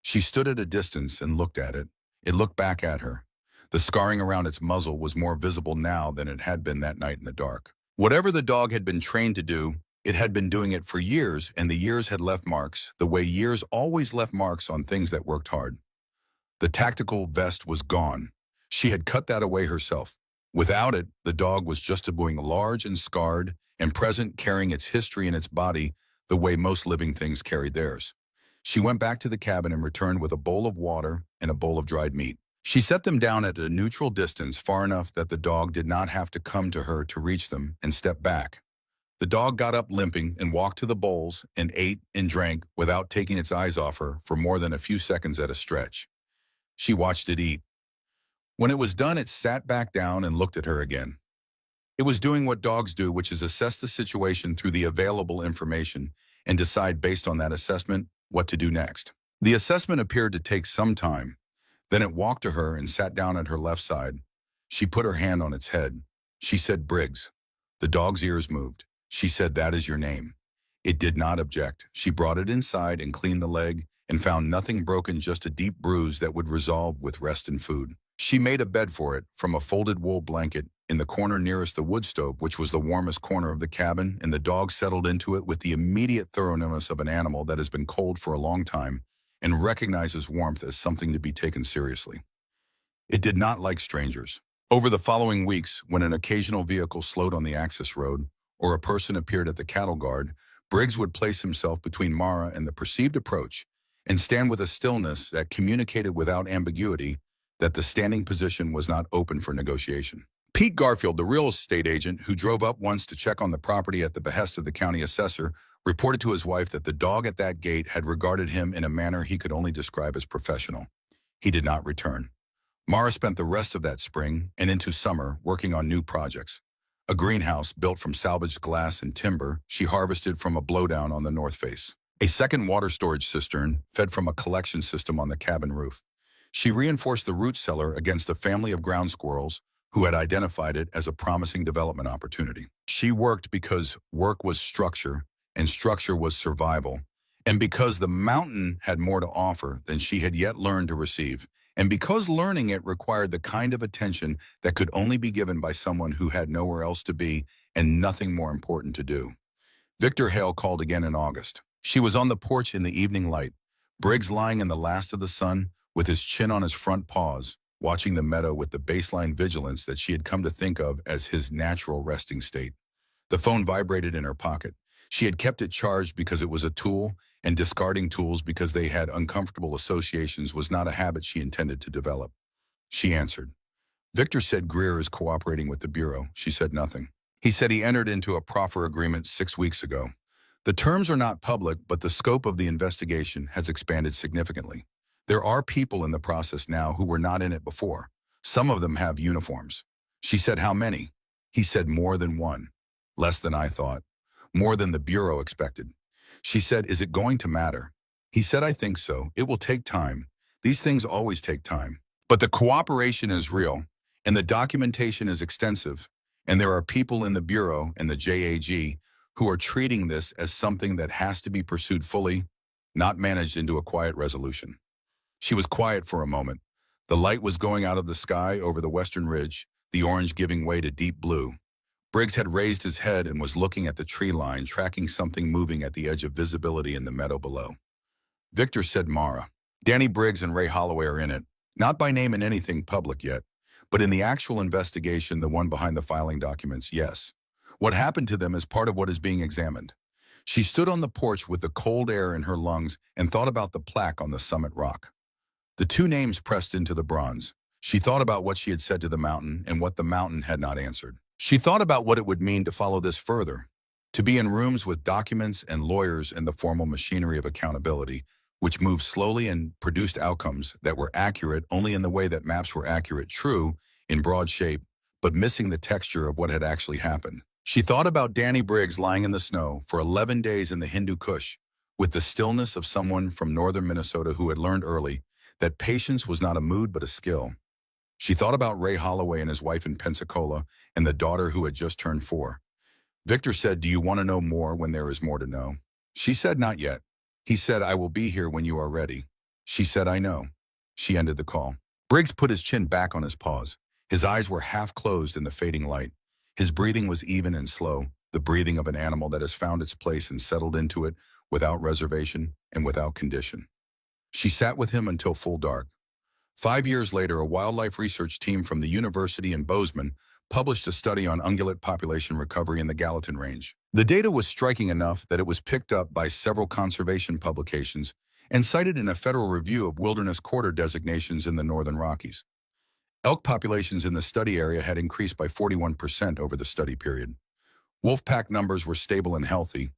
She stood at a distance and looked at it. It looked back at her. The scarring around its muzzle was more visible now than it had been that night in the dark. Whatever the dog had been trained to do, it had been doing it for years, and the years had left marks, the way years always left marks on things that worked hard. The tactical vest was gone. She had cut that away herself. Without it, the dog was just a being large and scarred and present, carrying its history in its body the way most living things carried theirs. She went back to the cabin and returned with a bowl of water and a bowl of dried meat. She set them down at a neutral distance, far enough that the dog did not have to come to her to reach them, and stepped back. The dog got up limping and walked to the bowls and ate and drank without taking its eyes off her for more than a few seconds at a stretch. She watched it eat. When it was done, it sat back down and looked at her again. It was doing what dogs do, which is assess the situation through the available information and decide based on that assessment what to do next. The assessment appeared to take some time. Then it walked to her and sat down at her left side. She put her hand on its head. She said, "Briggs." The dog's ears moved. She said, "That is your name." It did not object. She brought it inside and cleaned the leg and found nothing broken, just a deep bruise that would resolve with rest and food. She made a bed for it from a folded wool blanket in the corner nearest the wood stove, which was the warmest corner of the cabin, and the dog settled into it with the immediate thoroughness of an animal that has been cold for a long time and recognizes warmth as something to be taken seriously. It did not like strangers. Over the following weeks, when an occasional vehicle slowed on the access road or a person appeared at the cattle guard, Briggs would place himself between Mara and the perceived approach and stand with a stillness that communicated without ambiguity that the standing position was not open for negotiation. Pete Garfield, the real estate agent who drove up once to check on the property at the behest of the county assessor, reported to his wife that the dog at that gate had regarded him in a manner he could only describe as professional. He did not return. Mara spent the rest of that spring and into summer working on new projects. A greenhouse built from salvaged glass and timber she harvested from a blowdown on the north face. A second water storage cistern fed from a collection system on the cabin roof. She reinforced the root cellar against a family of ground squirrels who had identified it as a promising development opportunity. She worked because work was structure and structure was survival, and because the mountain had more to offer than she had yet learned to receive, and because learning it required the kind of attention that could only be given by someone who had nowhere else to be and nothing more important to do. Victor Hale called again in August. She was on the porch in the evening light, Briggs lying in the last of the sun with his chin on his front paws, watching the meadow with the baseline vigilance that she had come to think of as his natural resting state. The phone vibrated in her pocket. She had kept it charged because it was a tool, and discarding tools because they had uncomfortable associations was not a habit she intended to develop. She answered. Victor said Greer is cooperating with the Bureau. She said nothing. He said he entered into a proffer agreement 6 weeks ago. The terms are not public, but the scope of the investigation has expanded significantly. There are people in the process now who were not in it before. Some of them have uniforms. She said, "How many?" He said, "More than one." Less than I thought. More than the Bureau expected. She said, "Is it going to matter?" He said, "I think so. It will take time. These things always take time. But the cooperation is real, and the documentation is extensive, and there are people in the Bureau and the JAG who are treating this as something that has to be pursued fully, not managed into a quiet resolution." She was quiet for a moment. The light was going out of the sky over the western ridge, the orange giving way to deep blue. Briggs had raised his head and was looking at the tree line, tracking something moving at the edge of visibility in the meadow below. Victor said, "Mara. Danny Briggs and Ray Holloway are in it, not by name in anything public yet, but in the actual investigation, the one behind the filing documents, yes. What happened to them is part of what is being examined." She stood on the porch with the cold air in her lungs and thought about the plaque on the summit rock. The two names pressed into the bronze. She thought about what she had said to the mountain and what the mountain had not answered. She thought about what it would mean to follow this further, to be in rooms with documents and lawyers and the formal machinery of accountability, which moved slowly and produced outcomes that were accurate only in the way that maps were accurate, true, in broad shape, but missing the texture of what had actually happened. She thought about Danny Briggs lying in the snow for 11 days in the Hindu Kush, with the stillness of someone from northern Minnesota who had learned early that patience was not a mood but a skill. She thought about Ray Holloway and his wife in Pensacola and the daughter who had just turned 4. Victor said, "Do you want to know more when there is more to know?" She said, "Not yet." He said, "I will be here when you are ready." She said, "I know." She ended the call. Briggs put his chin back on his paws. His eyes were half closed in the fading light. His breathing was even and slow, the breathing of an animal that has found its place and settled into it without reservation and without condition. She sat with him until full dark. 5 years later, a wildlife research team from the University in Bozeman published a study on ungulate population recovery in the Gallatin Range. The data was striking enough that it was picked up by several conservation publications and cited in a federal review of wilderness corridor designations in the Northern Rockies. Elk populations in the study area had increased by 41% over the study period. Wolf pack numbers were stable and healthy.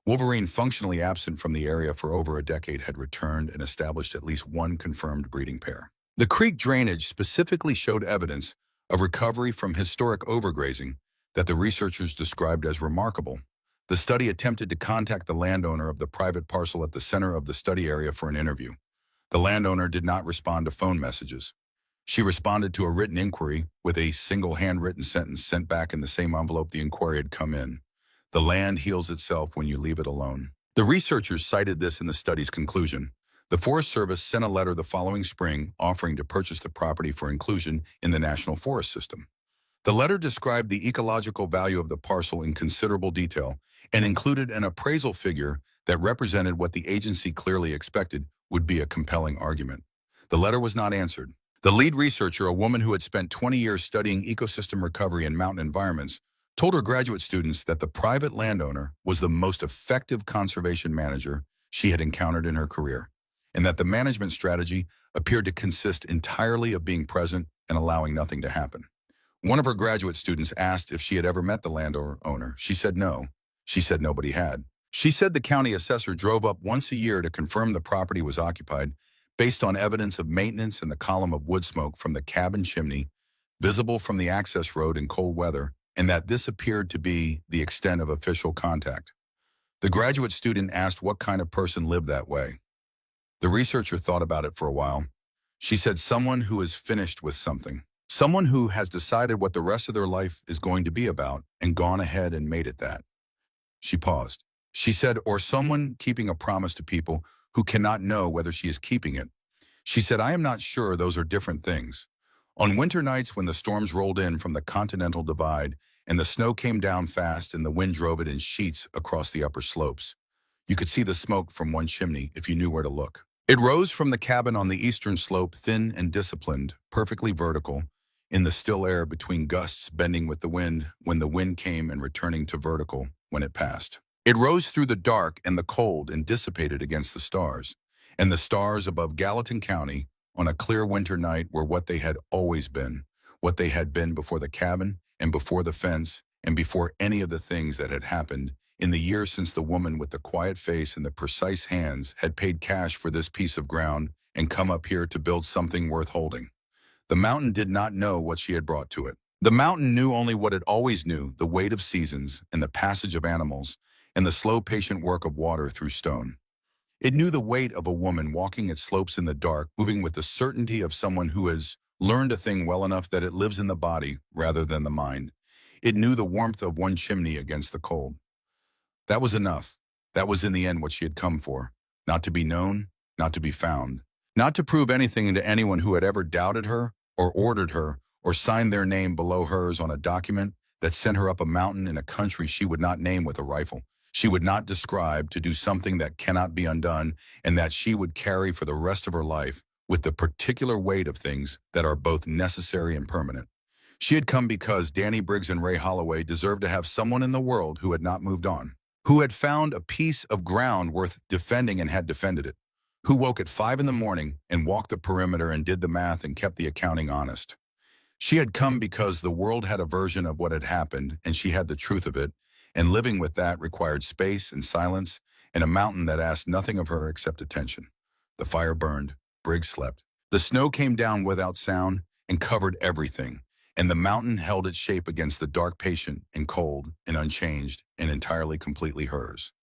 Wolverine, functionally absent from the area for over a decade, had returned and established at least one confirmed breeding pair. The creek drainage specifically showed evidence of recovery from historic overgrazing that the researchers described as remarkable. The study attempted to contact the landowner of the private parcel at the center of the study area for an interview. The landowner did not respond to phone messages. She responded to a written inquiry with a single handwritten sentence sent back in the same envelope the inquiry had come in. "The land heals itself when you leave it alone." The researchers cited this in the study's conclusion. The Forest Service sent a letter the following spring offering to purchase the property for inclusion in the National Forest System. The letter described the ecological value of the parcel in considerable detail and included an appraisal figure that represented what the agency clearly expected would be a compelling argument. The letter was not answered. The lead researcher, a woman who had spent 20 years studying ecosystem recovery in mountain environments, told her graduate students that the private landowner was the most effective conservation manager she had encountered in her career, and that the management strategy appeared to consist entirely of being present and allowing nothing to happen. One of her graduate students asked if she had ever met the landowner. She said no. She said nobody had. She said the county assessor drove up once a year to confirm the property was occupied based on evidence of maintenance and the column of wood smoke from the cabin chimney visible from the access road in cold weather, and that this appeared to be the extent of official contact. The graduate student asked what kind of person lived that way. The researcher thought about it for a while. She said, "Someone who is finished with something. Someone who has decided what the rest of their life is going to be about and gone ahead and made it that." She paused. She said, "Or someone keeping a promise to people who cannot know whether she is keeping it." She said, "I am not sure those are different things." On winter nights when the storms rolled in from the Continental Divide and the snow came down fast and the wind drove it in sheets across the upper slopes, you could see the smoke from one chimney if you knew where to look. It rose from the cabin on the eastern slope, thin and disciplined, perfectly vertical, in the still air between gusts bending with the wind when the wind came and returning to vertical when it passed. It rose through the dark and the cold and dissipated against the stars. And the stars above Gallatin County on a clear winter night were what they had always been, what they had been before the cabin and before the fence and before any of the things that had happened in the years since the woman with the quiet face and the precise hands had paid cash for this piece of ground and come up here to build something worth holding. The mountain did not know what she had brought to it. The mountain knew only what it always knew, the weight of seasons and the passage of animals and the slow, patient work of water through stone. It knew the weight of a woman walking its slopes in the dark, moving with the certainty of someone who has learned a thing well enough that it lives in the body rather than the mind. It knew the warmth of one chimney against the cold. That was enough. That was in the end what she had come for. Not to be known, not to be found. Not to prove anything to anyone who had ever doubted her or ordered her or signed their name below hers on a document that sent her up a mountain in a country she would not name with a rifle. She would not describe, to do something that cannot be undone and that she would carry for the rest of her life with the particular weight of things that are both necessary and permanent. She had come because Danny Briggs and Ray Holloway deserved to have someone in the world who had not moved on, who had found a piece of ground worth defending and had defended it, who woke at 5 in the morning and walked the perimeter and did the math and kept the accounting honest. She had come because the world had a version of what had happened and she had the truth of it, and living with that required space and silence and a mountain that asked nothing of her except attention. The fire burned. Briggs slept. The snow came down without sound and covered everything, And the mountain held its shape against the dark patient and cold and unchanged and entirely completely hers.